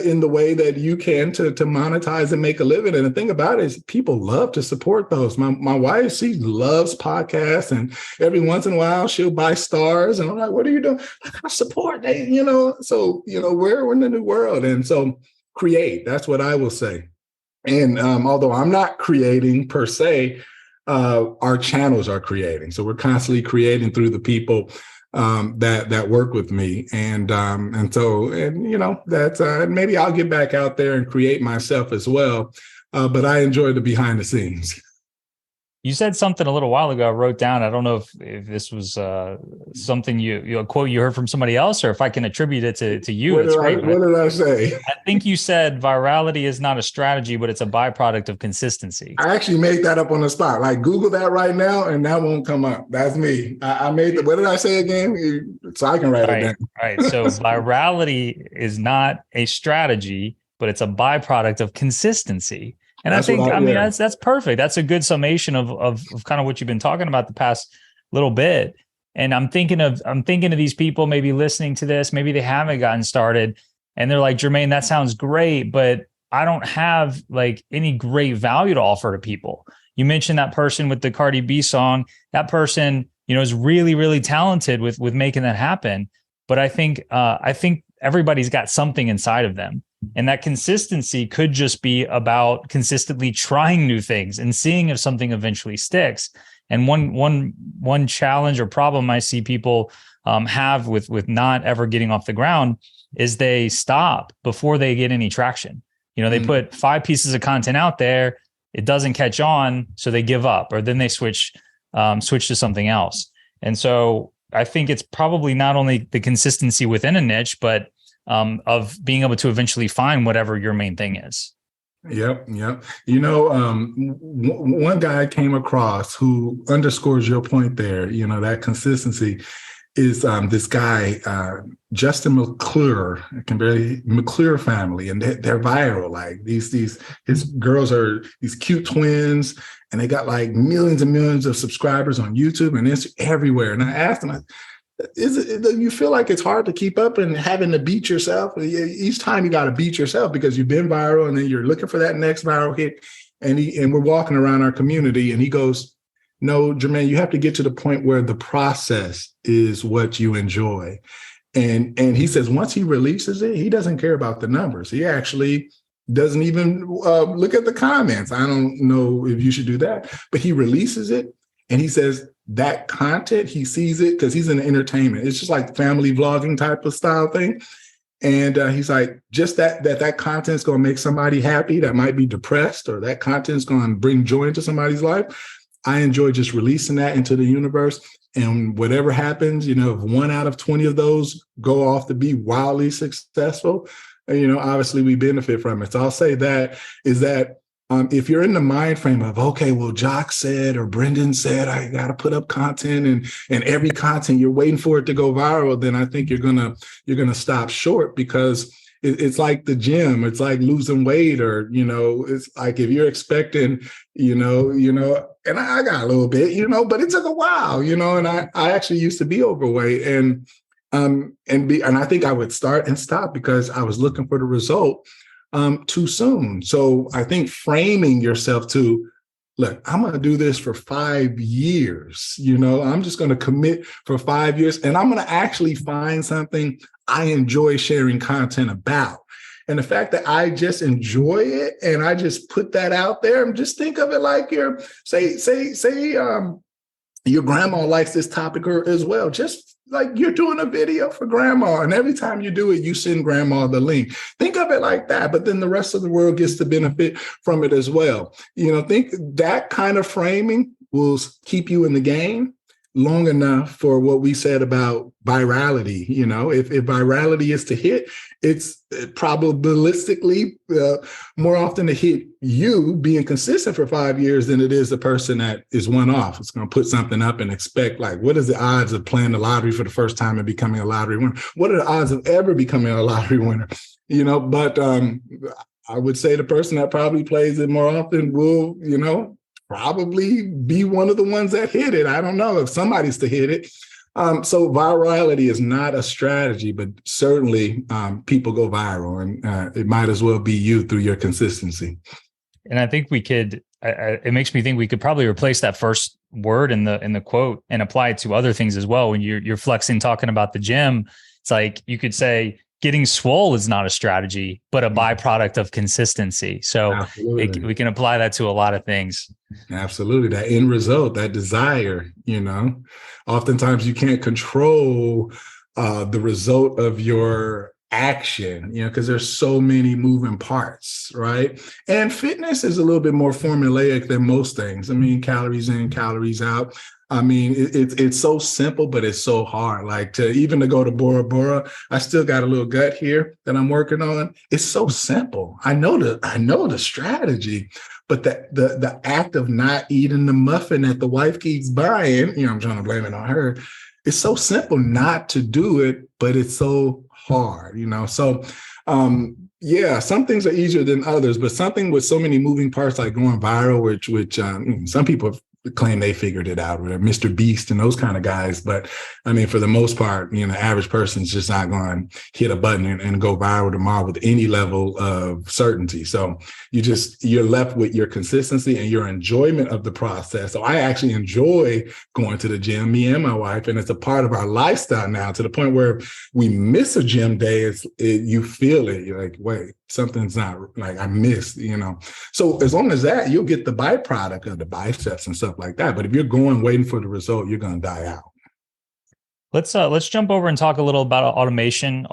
in the way that you can to monetize and make a living. And the thing about it is people love to support those. My wife, she loves podcasts, and every once in a while she'll buy stars. And I'm like, what are you doing? I support that, So, we're in the new world. And so create, that's what I will say. And although I'm not creating per se, our channels are creating. So we're constantly creating through the people that work with me. And that's maybe I'll get back out there and create myself as well. But I enjoy the behind the scenes. You said something a little while ago I wrote down. I don't know if this was something a quote you heard from somebody else, or if I can attribute it to you. What did I say? I think you said virality is not a strategy, but it's a byproduct of consistency. I actually made that up on the spot. Like, Google that right now, and that won't come up. That's me. I made what did I say again? So I can write it down. Right. So virality is not a strategy, but it's a byproduct of consistency. And I think, that's perfect. That's a good summation of kind of what you've been talking about the past little bit. And I'm thinking of these people maybe listening to this, maybe they haven't gotten started and they're like, Jermaine, that sounds great, but I don't have like any great value to offer to people. You mentioned that person with the Cardi B song. That person, is really, really talented with making that happen. But I think everybody's got something inside of them. And that consistency could just be about consistently trying new things and seeing if something eventually sticks. And one challenge or problem I see people have with not ever getting off the ground is they stop before they get any traction. They put 5 pieces of content out there, it doesn't catch on, so they give up, or then they switch to something else. And so I think it's probably not only the consistency within a niche, but of being able to eventually find whatever your main thing is. Yep. One guy I came across who underscores your point there, that consistency is this guy, Justin McClure, McClure family, and they're viral. Like his girls are these cute twins, and they got like millions and millions of subscribers on YouTube and it's everywhere. And I asked him, you feel like it's hard to keep up and having to beat yourself? Each time you got to beat yourself because you've been viral and then you're looking for that next viral hit. And we're walking around our community and he goes, no, Jermaine, you have to get to the point where the process is what you enjoy. And he says once he releases it, he doesn't care about the numbers. He actually doesn't even look at the comments. I don't know if you should do that, but he releases it. And he says that content, he sees it because he's in entertainment. It's just like family vlogging type of style thing. And he's like, just that content is going to make somebody happy that might be depressed, or that content is going to bring joy into somebody's life. I enjoy just releasing that into the universe. And whatever happens, if 1 out of 20 of those go off to be wildly successful, obviously we benefit from it. So I'll say that is that if you're in the mind frame of, okay, well, Jock said or Brendan said, I got to put up content and every content you're waiting for it to go viral, then I think you're gonna stop short, because it's like the gym. It's like losing weight, or, it's like if you're expecting, and I got a little bit, but it took a while, and I actually used to be overweight and I think I would start and stop because I was looking for the result too soon. So I think framing yourself to, look, I'm going to do this for 5 years. I'm just going to commit for 5 years, and I'm going to actually find something I enjoy sharing content about. And the fact that I just enjoy it and I just put that out there, just think of it like your grandma likes this topic as well. Just like you're doing a video for grandma, and every time you do it, you send grandma the link. Think of it like that, but then the rest of the world gets to benefit from it as well. Think that kind of framing will keep you in the game long enough for what we said about virality. If virality is to hit, it's probabilistically more often to hit you being consistent for 5 years than it is the person that is one off. It's going to put something up and expect, like, what is the odds of playing the lottery for the first time and becoming a lottery winner? What are the odds of ever becoming a lottery winner? But I would say the person that probably plays it more often will, probably be one of the ones that hit it. I don't know if somebody's to hit it. So virality is not a strategy, but certainly people go viral, and it might as well be you through your consistency. And I think we could, it makes me think we could probably replace that first word in the quote and apply it to other things as well. When you're flexing, talking about the gym, it's like you could say, getting swole is not a strategy, but a byproduct of consistency. So we can apply that to a lot of things. Absolutely. That end result, that desire, oftentimes you can't control the result of your action, because there's so many moving parts, right? And fitness is a little bit more formulaic than most things. I mean, calories in, calories out. I mean, it's so simple, but it's so hard. Like to go to Bora Bora, I still got a little gut here that I'm working on. It's so simple. I know the strategy, but the act of not eating the muffin that the wife keeps buying, I'm trying to blame it on her. It's so simple not to do it, but it's so hard, So, some things are easier than others, but something with so many moving parts, like going viral, which some people have claim they figured it out, or Mr. Beast and those kind of guys. But I mean, for the most part, the average person's just not going to hit a button and go viral tomorrow with any level of certainty. So you're left with your consistency and your enjoyment of the process. So I actually enjoy going to the gym, me and my wife, and it's a part of our lifestyle now, to the point where we miss a gym day. You feel it. You're like, wait, something's not like I missed, So as long as that, you'll get the byproduct of the biceps and stuff like that. But if you're going waiting for the result, you're going to die out. Let's jump over and talk a little about automation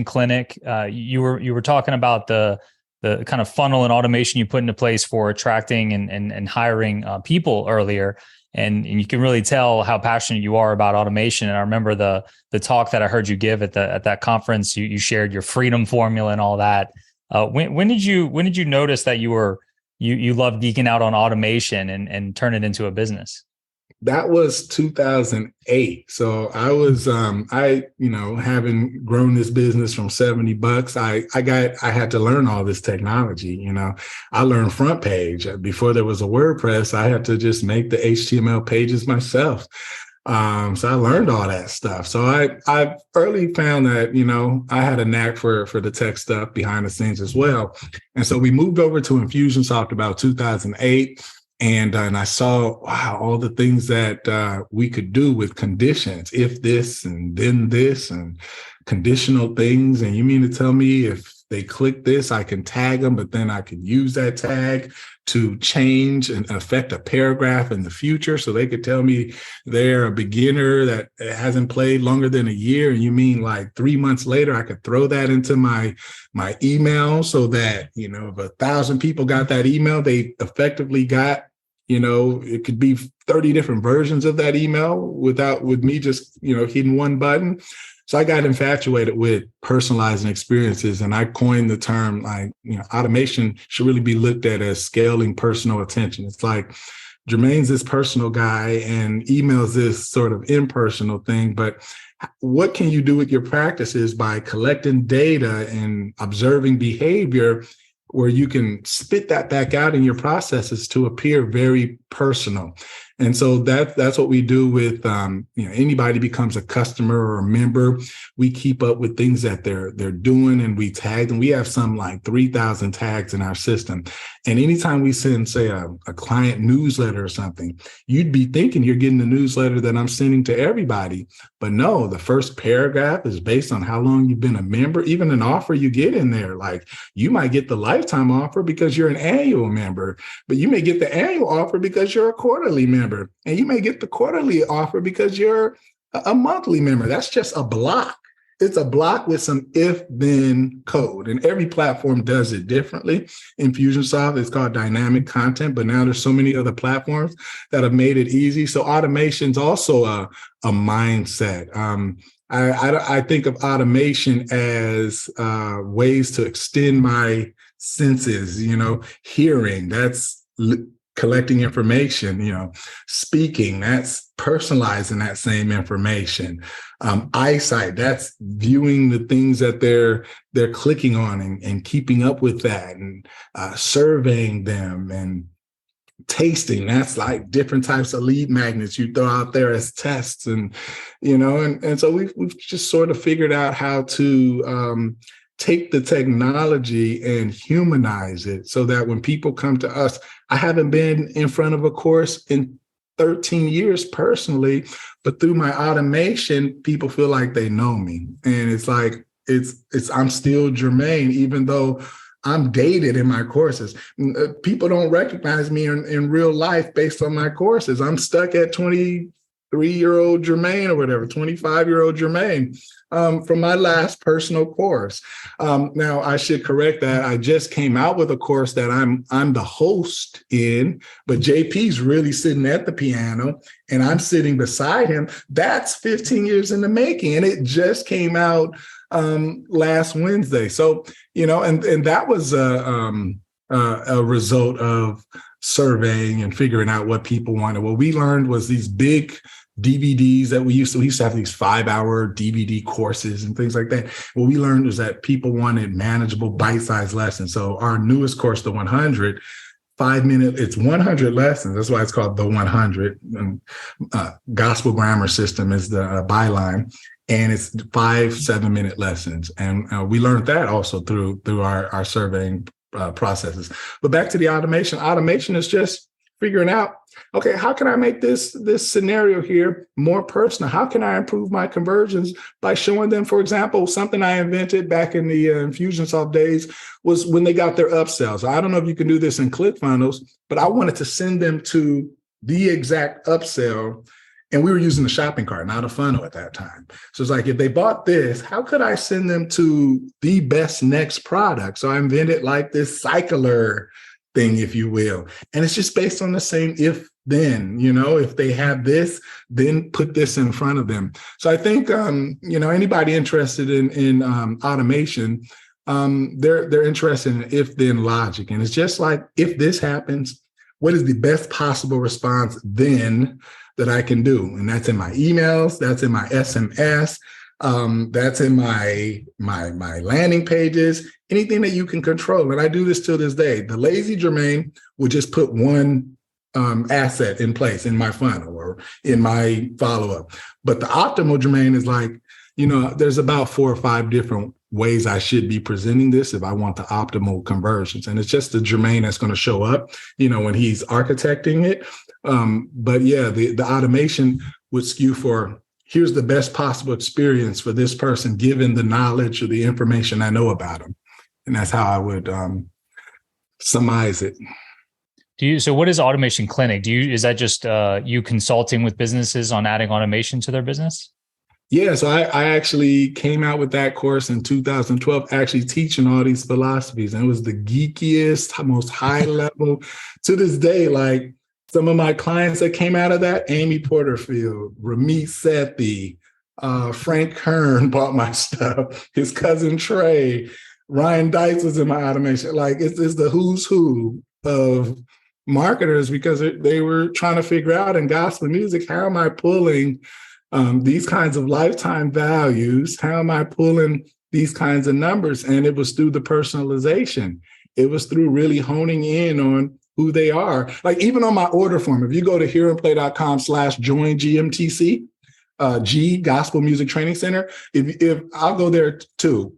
clinic. You were talking about the kind of funnel and automation you put into place for attracting and hiring people earlier. And you can really tell how passionate you are about automation. And I remember the talk that I heard you give at that conference. You shared your freedom formula and all that. When did you notice that you loved geeking out on automation and turn it into a business? That was 2008. So I was, having grown this business from $70, I had to learn all this technology. I learned front page before there was a WordPress. I had to just make the HTML pages myself. So I learned all that stuff. So I early found that, I had a knack for the tech stuff behind the scenes as well. And so we moved over to Infusionsoft about 2008. And I saw, wow, all the things that we could do with conditions, if this and then this and conditional things. And you mean to tell me if they click this, I can tag them, but then I can use that tag to change and affect a paragraph in the future. So they could tell me they're a beginner that hasn't played longer than a year. And you mean like 3 months later, I could throw that into my email so that, if 1,000 people got that email, they effectively got, it could be 30 different versions of that email with me just, hitting one button. So I got infatuated with personalizing experiences, and I coined the term automation should really be looked at as scaling personal attention. It's like Jermaine's this personal guy and email's this sort of impersonal thing, but what can you do with your practices by collecting data and observing behavior where you can spit that back out in your processes to appear very personal? And so that's what we do with, anybody becomes a customer or a member. We keep up with things that they're doing and we tag them. We have some like 3,000 tags in our system. And anytime we send, say, a client newsletter or something, you'd be thinking you're getting the newsletter that I'm sending to everybody. But no, the first paragraph is based on how long you've been a member, even an offer you get in there. Like you might get the lifetime offer because you're an annual member, but you may get the annual offer because you're a quarterly member. And you may get the quarterly offer because you're a monthly member. That's just a block. It's a block with some if-then code. And every platform does it differently. Infusionsoft is called dynamic content, but now there's so many other platforms that have made it easy. So automation's also a mindset. I think of automation as ways to extend my senses, hearing, that's collecting information, speaking, that's personalizing that same information. Eyesight, that's viewing the things that they're clicking on and keeping up with that and surveying them. And tasting, that's like different types of lead magnets you throw out there as tests. And so we've just sort of figured out how to take the technology and humanize it so that when people come to us, I haven't been in front of a course in 13 years personally, but through my automation, people feel like they know me. And it's like, I'm still Jermaine, even though I'm dated in my courses. People don't recognize me in real life based on my courses. I'm stuck at 23-year-old Jermaine or whatever, 25-year-old Jermaine from my last personal course. Now, I should correct that. I just came out with a course that I'm the host in, but JP's really sitting at the piano and I'm sitting beside him. That's 15 years in the making, and it just came out last Wednesday. So, and that was a result of surveying and figuring out what people wanted. What we learned was these big DVDs that we used to have these 5-hour DVD courses and things like that. What we learned was that people wanted manageable bite-sized lessons. So our newest course, the 100, 5-minute, it's 100 lessons. That's why it's called the 100. And, Gospel Grammar System is the byline. And it's 5 7-minute lessons. And we learned that also through our surveying processes. But back to the automation. Automation is just figuring out, okay, how can I make this scenario here more personal? How can I improve my conversions by showing them, for example, something I invented back in the Infusionsoft days was when they got their upsells. I don't know if you can do this in ClickFunnels, but I wanted to send them to the exact upsell. And we were using the shopping cart, not a funnel at that time. So it's like, if they bought this, how could I send them to the best next product? So I invented like this cycler thing, if you will. And it's just based on the same if then, if they have this, then put this in front of them. So I think, anybody interested in automation, they're interested in if then logic. And it's just like, if this happens, what is the best possible response then that I can do? And that's in my emails, that's in my SMS, that's in my landing pages, anything that you can control. And I do this till this day. The lazy Jermaine would just put one asset in place in my funnel or in my follow-up. But the optimal Jermaine is like, there's about 4 or 5 different ways I should be presenting this if I want the optimal conversions. And it's just the Jermaine that's going to show up, when he's architecting it. But yeah, the automation would skew for, here's the best possible experience for this person, given the knowledge or the information I know about them. And that's how I would surmise it. So what is Automation Clinic? Is that just you consulting with businesses on adding automation to their business? Yeah, so I actually came out with that course in 2012, actually teaching all these philosophies. And it was the geekiest, most high level. To this day, like some of my clients that came out of that, Amy Porterfield, Ramit Sethi, Frank Kern bought my stuff, his cousin Trey, Ryan Dice was in my automation. Like it's the who's who of marketers, because they were trying to figure out in gospel music, how am I pulling these kinds of lifetime values? How am I pulling these kinds of numbers? And it was through the personalization. It was through really honing in on who they are. Like even on my order form, if you go to hearandplay.com/join GMTC, G Gospel Music Training Center, if I'll go there too.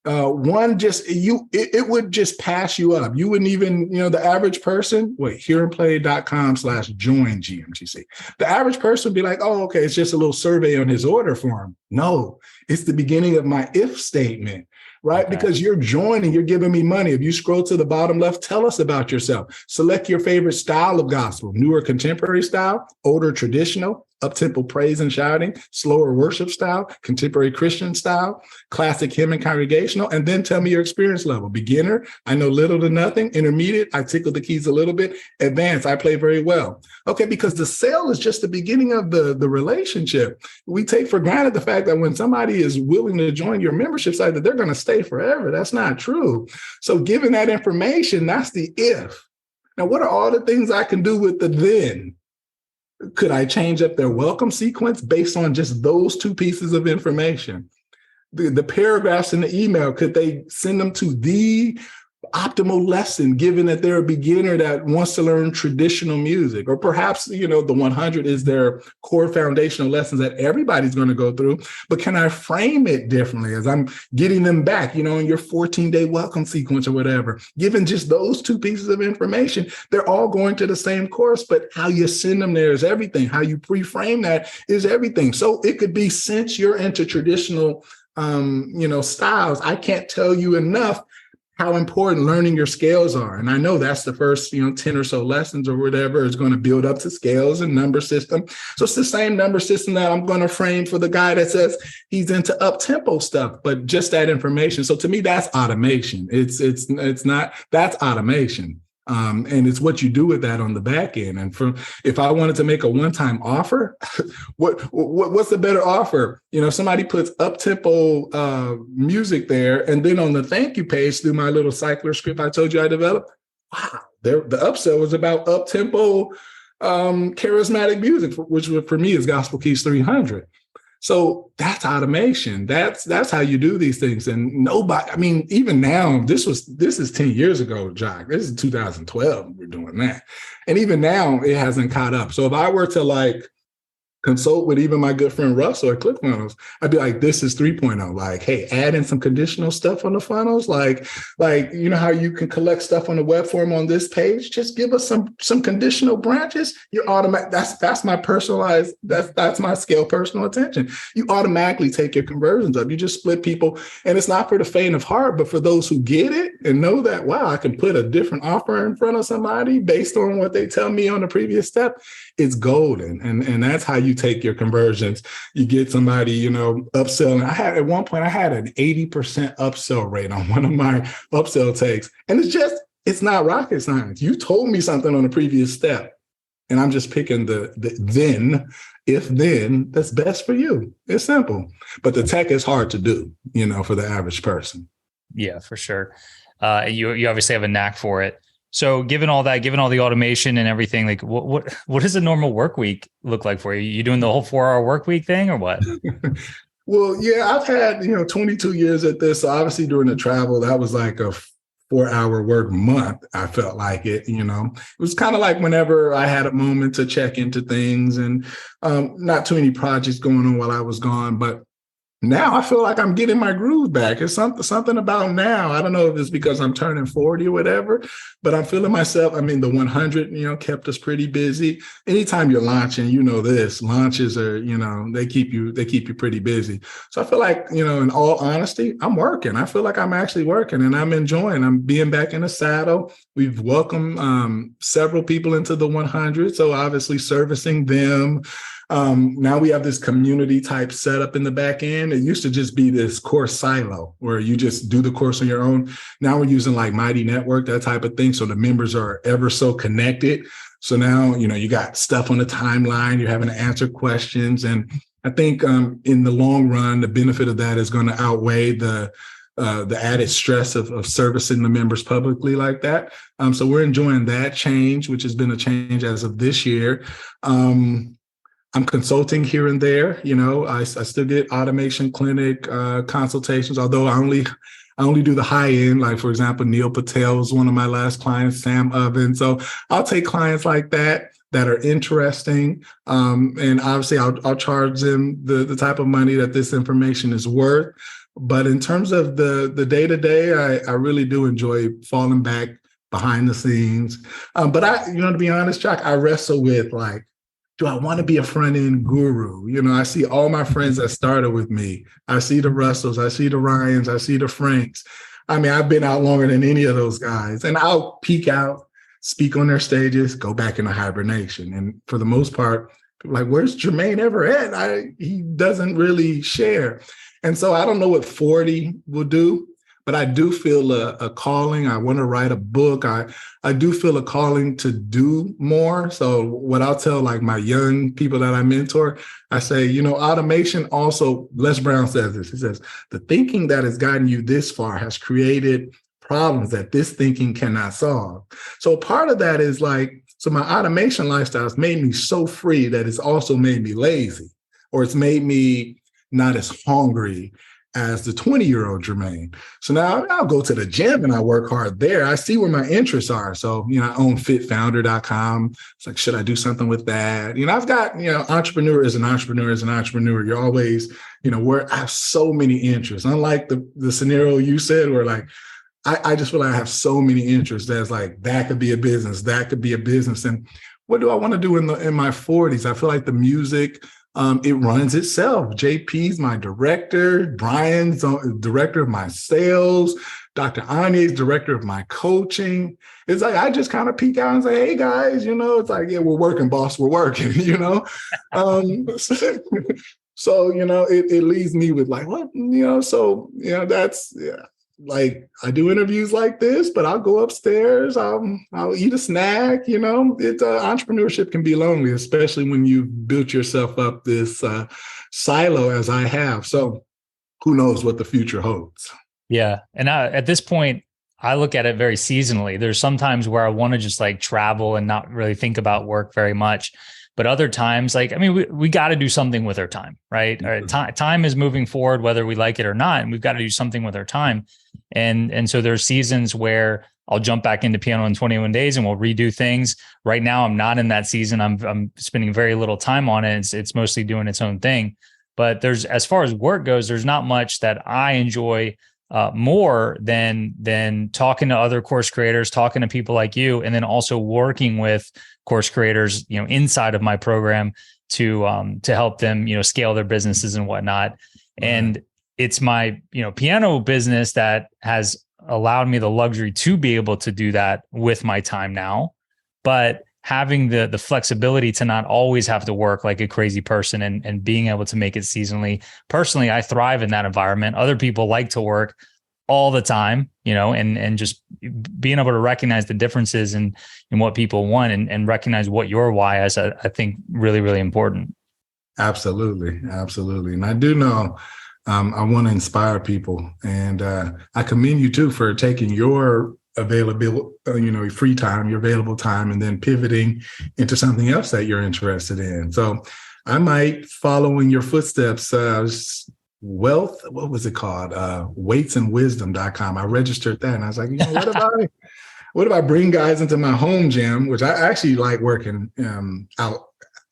It would just pass you up. You wouldn't even, the average person, hearandplay.com/join GMTC. The average person would be like, oh, okay, it's just a little survey on his order form. No, it's the beginning of my if statement, right? Okay. Because you're joining, you're giving me money. If you scroll to the bottom left, tell us about yourself. Select your favorite style of gospel, newer contemporary style, older traditional, up-tempo praise and shouting, slower worship style, contemporary Christian style, classic hymn and congregational, and then tell me your experience level. Beginner, I know little to nothing. Intermediate, I tickle the keys a little bit. Advanced, I play very well. Okay, because the sale is just the beginning of the relationship. We take for granted the fact that when somebody is willing to join your membership site, that they're going to stay forever. That's not true. So given that information, that's the if. Now, what are all the things I can do with the then? Could I change up their welcome sequence based on just those 2 pieces of information? The paragraphs in the email, could they send them to the optimal lesson, given that they're a beginner that wants to learn traditional music? Or perhaps, the 100 is their core foundational lessons that everybody's going to go through. But can I frame it differently as I'm getting them back, in your 14-day welcome sequence or whatever? Given just those 2 pieces of information, they're all going to the same course, but how you send them there is everything. How you pre-frame that is everything. So it could be, since you're into traditional, styles, I can't tell you enough how important learning your scales are. And I know that's the first, 10 or so lessons or whatever is going to build up to scales and number system. So it's the same number system that I'm going to frame for the guy that says he's into up-tempo stuff, but just that information. So to me, that's automation. It's not, that's automation. And it's what you do with that on the back end. And if I wanted to make a one-time offer, what's the better offer? Somebody puts up-tempo music there, and then on the thank you page through my little cycler script I told you I developed, wow, the upsell was about up-tempo charismatic music, which for me is Gospel Keys 300. So that's automation. That's how you do these things. And nobody, even now, this is 10 years ago, Jock. This is 2012. We're doing that. And even now it hasn't caught up. So if I were to consult with even my good friend Russell at ClickFunnels. I'd be like, this is 3.0. Like, hey, add in some conditional stuff on the funnels. Like, you know how you can collect stuff on the web form on this page? Just give us some conditional branches. You automatic. That's my personalized. That's my scale personal attention. You automatically take your conversions up. You just split people, and it's not for the faint of heart, but for those who get it and know that, wow, I can put a different offer in front of somebody based on what they tell me on the previous step. It's golden. And that's how you take your conversions. You get somebody, upselling. At one point, I had an 80% upsell rate on one of my upsell takes. And it's not rocket science. You told me something on the previous step, and I'm just picking the if then that's best for you. It's simple, but the tech is hard to do, for the average person. Yeah, for sure. You obviously have a knack for it. So given all the automation and everything, like what does a normal work week look like for you? You doing the whole 4-hour work week thing or what? Well, yeah, I've had, 22 years at this. So obviously during the travel, that was like a 4-hour work month. I felt like it, it was kind of like whenever I had a moment to check into things, and not too many projects going on while I was gone, but now I feel like I'm getting my groove back. It's something about now. I don't know if it's because I'm turning 40 or whatever, but I'm feeling myself. I mean, the 100, kept us pretty busy. Anytime you're launching, this launches are, they keep you pretty busy. So I feel like, in all honesty, I'm working. I feel like I'm actually working, and I'm enjoying. I'm being back in the saddle. We've welcomed several people into the 100. So obviously servicing them. Now we have this community type setup in the back end. It used to just be this course silo where you just do the course on your own. Now we're using like Mighty Network, that type of thing. So the members are ever so connected. So now, you got stuff on the timeline, you're having to answer questions. And I think in the long run, the benefit of that is going to outweigh the added stress of servicing the members publicly like that. So we're enjoying that change, which has been a change as of this year. I'm consulting here and there. I still get automation clinic consultations, although I only do the high end. Like, for example, Neil Patel was one of my last clients, Sam Oven. So I'll take clients like that are interesting. And obviously I'll charge them the type of money that this information is worth. But in terms of the day-to-day, I really do enjoy falling back behind the scenes. But to be honest, Chuck, I wrestle with like, do I want to be a front-end guru? I see all my friends that started with me. I see the Russells, I see the Ryans, I see the Franks. I mean, I've been out longer than any of those guys. And I'll peek out, speak on their stages, go back into hibernation. And for the most part, like, where's Jermaine ever at? He doesn't really share. And so I don't know what 40 will do, but I do feel a calling. I want to write a book. I do feel a calling to do more. So what I'll tell like my young people that I mentor, I say, automation also, Les Brown says this. He says, the thinking that has gotten you this far has created problems that this thinking cannot solve. So part of that is like, so my automation lifestyle has made me so free that it's also made me lazy, or it's made me not as hungry as the 20-year-old Jermaine. So now I'll go to the gym and I work hard there. I see where my interests are. So, I own fitfounder.com. It's like, should I do something with that? I've got, entrepreneur is an entrepreneur. You're always, where I have so many interests. Unlike the scenario you said where like, I just feel like I have so many interests that's like, that could be a business. That could be a business. And what do I want to do in my 40s? I feel like the music, it runs itself. JP's my director. Brian's director of my sales. Dr. Anya's director of my coaching. It's like, I just kind of peek out and say, hey guys, it's like, yeah, we're working, boss, we're working, So, it leaves me with like, what, that's, yeah. Like, I do interviews like this, but I'll go upstairs. I'll eat a snack. Entrepreneurship can be lonely, especially when you've built yourself up this silo as I have. So who knows what the future holds? Yeah. And at this point, I look at it very seasonally. There's some times where I want to just like travel and not really think about work very much. But other times, like, I mean, we got to do something with our time, right? Mm-hmm. Time is moving forward, whether we like it or not, and we've got to do something with our time. And so there's seasons where I'll jump back into piano in 21 days and we'll redo things. Right now, I'm not in that season. I'm spending very little time on it. It's mostly doing its own thing. But as far as work goes, there's not much that I enjoy more than talking to other course creators, talking to people like you, and then also working with course creators, inside of my program to help them, scale their businesses and whatnot. Mm-hmm. And it's my, piano business that has allowed me the luxury to be able to do that with my time now, but having the flexibility to not always have to work like a crazy person and being able to make it seasonally. Personally, I thrive in that environment. Other people like to work all the time, and just being able to recognize the differences in what people want and recognize what your why is, I think really, really important. Absolutely. Absolutely. And I do know I want to inspire people, and I commend you too for taking your available, free time, your available time, and then pivoting into something else that you're interested in. So I might follow in your footsteps. Wealth, what was it called? Weightsandwisdom.com. I registered that, and I was like, what if I bring guys into my home gym, which I actually like working out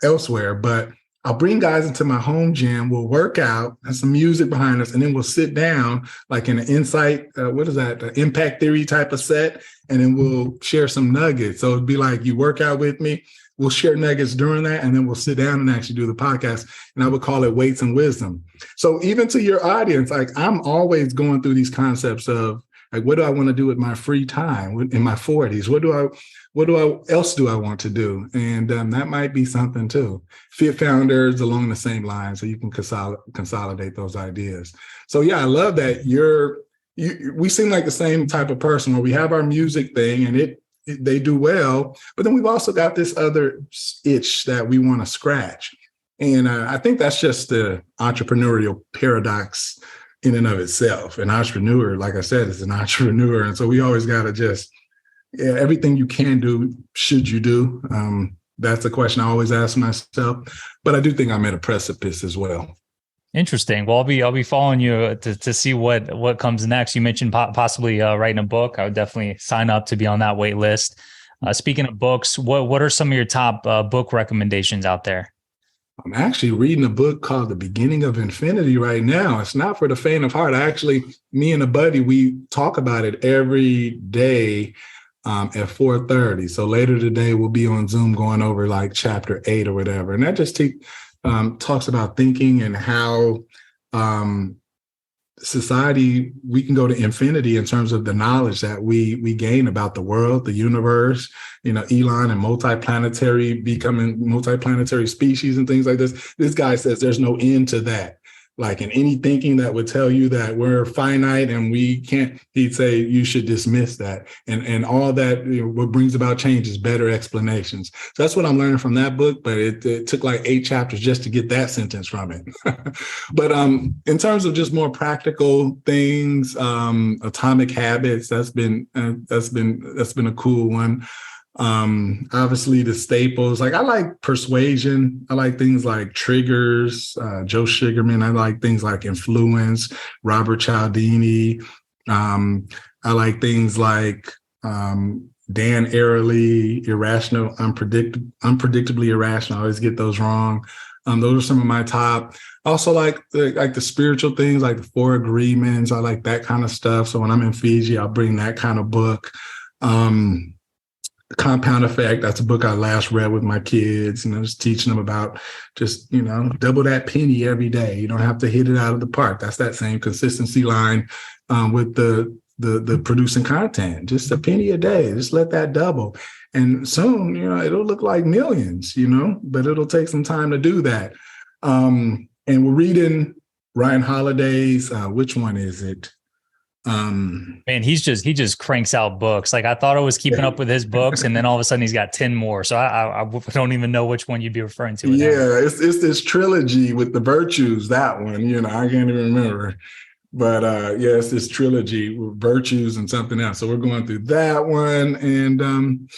elsewhere, but I'll bring guys into my home gym. We'll work out and some music behind us, and then we'll sit down like in an insight, impact theory type of set, and then we'll share some nuggets. So it'd be like you work out with me, we'll share nuggets during that, and then we'll sit down and actually do the podcast. And I would call it Weights and Wisdom. So even to your audience, like I'm always going through these concepts of like, what do I want to do with my free time in my 40s? What else do I want to do? And that might be something too. Fit Founders along the same line, so you can consolidate those ideas. So yeah, I love that we seem like the same type of person where we have our music thing and they do well, but then we've also got this other itch that we want to scratch. And I think that's just the entrepreneurial paradox in and of itself. An entrepreneur, like I said, is an entrepreneur. And so we always got to everything you can do, should you do? That's a question I always ask myself. But I do think I'm at a precipice as well. Interesting. Well, I'll be following you to see what comes next. You mentioned possibly writing a book. I would definitely sign up to be on that wait list. Speaking of books, what are some of your top book recommendations out there? I'm actually reading a book called The Beginning of Infinity right now. It's not for the faint of heart. Me and a buddy, we talk about it every day at 4:30. So later today, we'll be on Zoom going over like chapter 8 or whatever. And that just talks about thinking and how society, we can go to infinity in terms of the knowledge that we gain about the world, the universe, Elon and becoming multiplanetary species and things like this. This guy says there's no end to that. Like in any thinking that would tell you that we're finite and we can't, he'd say you should dismiss that. And all that, what brings about change is better explanations. So that's what I'm learning from that book, but it took like 8 chapters just to get that sentence from it. But in terms of just more practical things, Atomic Habits, that's been a cool one. Obviously the staples, like I like Persuasion. I like things like Triggers, Joe Sugarman. I like things like Influence, Robert Cialdini. I like things like Dan Ariely, Irrational, Unpredictably Irrational. I always get those wrong. Those are some of my top. Also like the spiritual things, like the 4 Agreements. I like that kind of stuff. So when I'm in Fiji, I'll bring that kind of book. Compound Effect, that's a book I last read with my kids, just teaching them about just, double that penny every day. You don't have to hit it out of the park. That's that same consistency line with the producing content. Just a penny a day. Just let that double. And soon, it'll look like millions, but it'll take some time to do that. And we're reading Ryan Holiday's, which one is it? Man, he just cranks out books. Like I thought I was keeping up with his books, and then all of a sudden he's got 10 more. So I don't even know which one you'd be referring to. Yeah, it's this trilogy with the virtues. That one, I can't even remember. But it's this trilogy with virtues and something else. So we're going through that one, and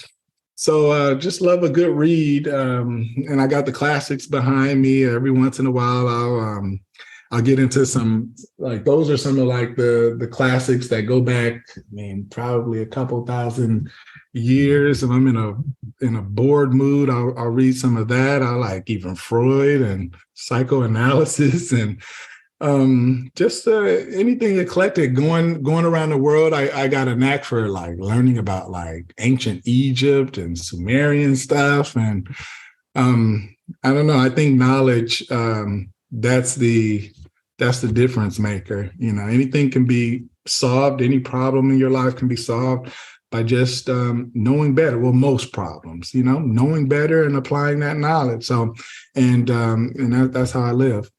so just love a good read. And I got the classics behind me. Every once in a while, I'll get into some, like, those are some of like the classics that go back, I mean, probably a couple thousand years. If I'm in a bored mood, I'll read some of that. I like even Freud and psychoanalysis and just anything eclectic going around the world. I got a knack for like learning about like ancient Egypt and Sumerian stuff. And I don't know, I think knowledge, that's the difference maker. You know, anything can be solved, any problem in your life can be solved by just knowing better. Well, most problems, you know, knowing better and applying that knowledge. So, and that's how I live.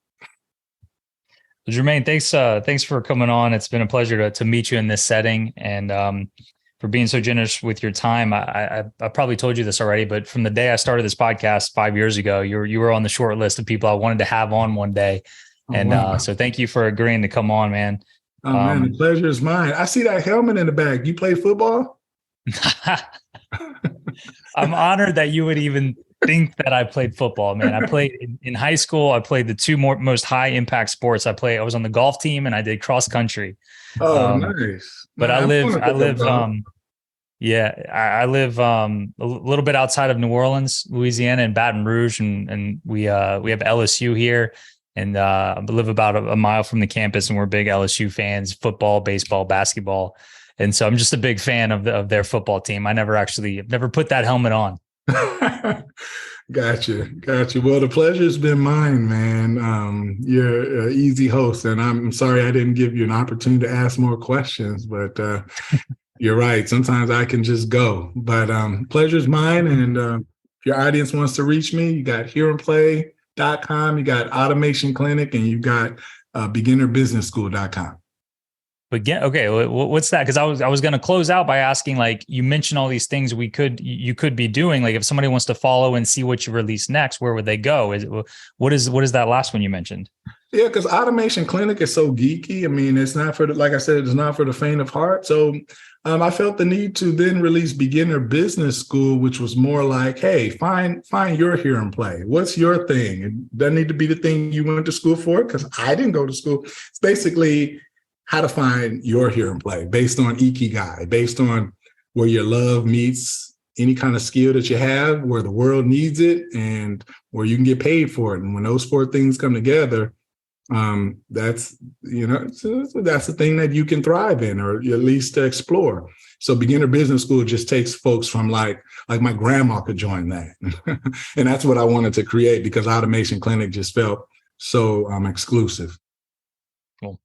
Well, Jermaine, thanks for coming on. It's been a pleasure to meet you in this setting, and for being so generous with your time. I probably told you this already, but from the day I started this podcast 5 years ago, you were on the short list of people I wanted to have on one day. And wow. So thank you for agreeing to come on, man. Oh, man, the pleasure is mine. I see that helmet in the back. You play football? I'm honored that you would even think that I played football, man. I played in high school. I played the two most high impact sports. I was on the golf team and I did cross country. Oh, nice. But man, I live a little bit outside of New Orleans, Louisiana, in Baton Rouge, and we have LSU here, and I live about a mile from the campus, and we're big LSU fans, football, baseball, basketball. And so I'm just a big fan of their football team. I've never put that helmet on. Gotcha. Well, the pleasure's been mine, man. You're an easy host, and I'm sorry I didn't give you an opportunity to ask more questions, but you're right. Sometimes I can just go, but pleasure's mine. And if your audience wants to reach me, you got hearandplay.com, you got Automation Clinic, and you got beginnerbusinessschool.com. But okay, what's that? Because I was going to close out by asking, like, you mentioned all these things you could be doing. Like, if somebody wants to follow and see what you release next, where would they go? What is that last one you mentioned? Yeah, because Automation Clinic is so geeky. I mean, it's not like I said, it's not for the faint of heart. So I felt the need to then release Beginner Business School, which was more like, hey, find your Hear and Play. What's your thing? It doesn't need to be the thing you went to school for, because I didn't go to school. It's basically how to find your Hear and Play based on Ikigai, based on where your love meets any kind of skill that you have, where the world needs it, and where you can get paid for it. And when those four things come together, that's the thing that you can thrive in, or at least explore. So Beginner Business School just takes folks from like my grandma could join that. And that's what I wanted to create, because Automation Clinic just felt so exclusive. Cool.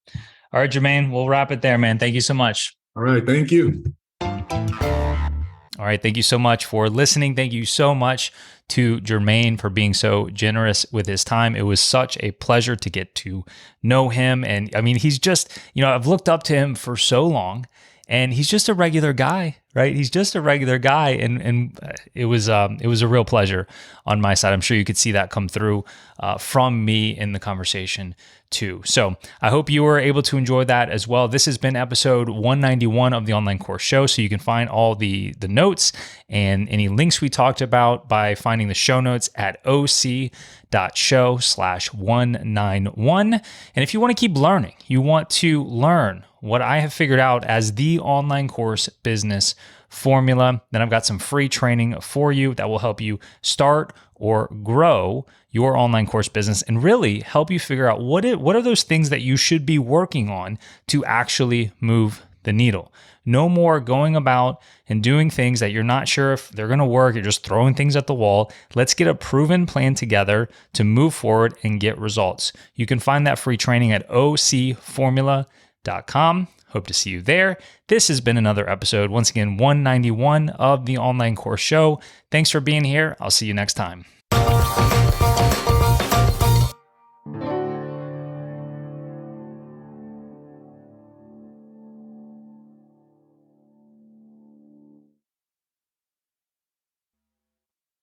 All right, Jermaine, we'll wrap it there, man. Thank you so much. All right. Thank you. All right. Thank you so much for listening. Thank you so much to Jermaine for being so generous with his time. It was such a pleasure to get to know him. And I mean, he's just, I've looked up to him for so long, and he's just a regular guy, right? He's just a regular guy. And it was a real pleasure on my side. I'm sure you could see that come through from me in the conversation too. So I hope you were able to enjoy that as well. This has been episode 191 of the Online Course Show. So you can find all the notes and any links we talked about by finding the show notes at oc.show/191. And if you want to keep learning, you want to learn what I have figured out as the online course business formula, then I've got some free training for you that will help you start or grow your online course business and really help you figure out what are those things that you should be working on to actually move the needle. No more going about and doing things that you're not sure if they're going to work. You're just throwing things at the wall. Let's get a proven plan together to move forward and get results. You can find that free training at ocformula.com. Hope to see you there. This has been another episode, once again, 191 of the Online Course Show. Thanks for being here. I'll see you next time.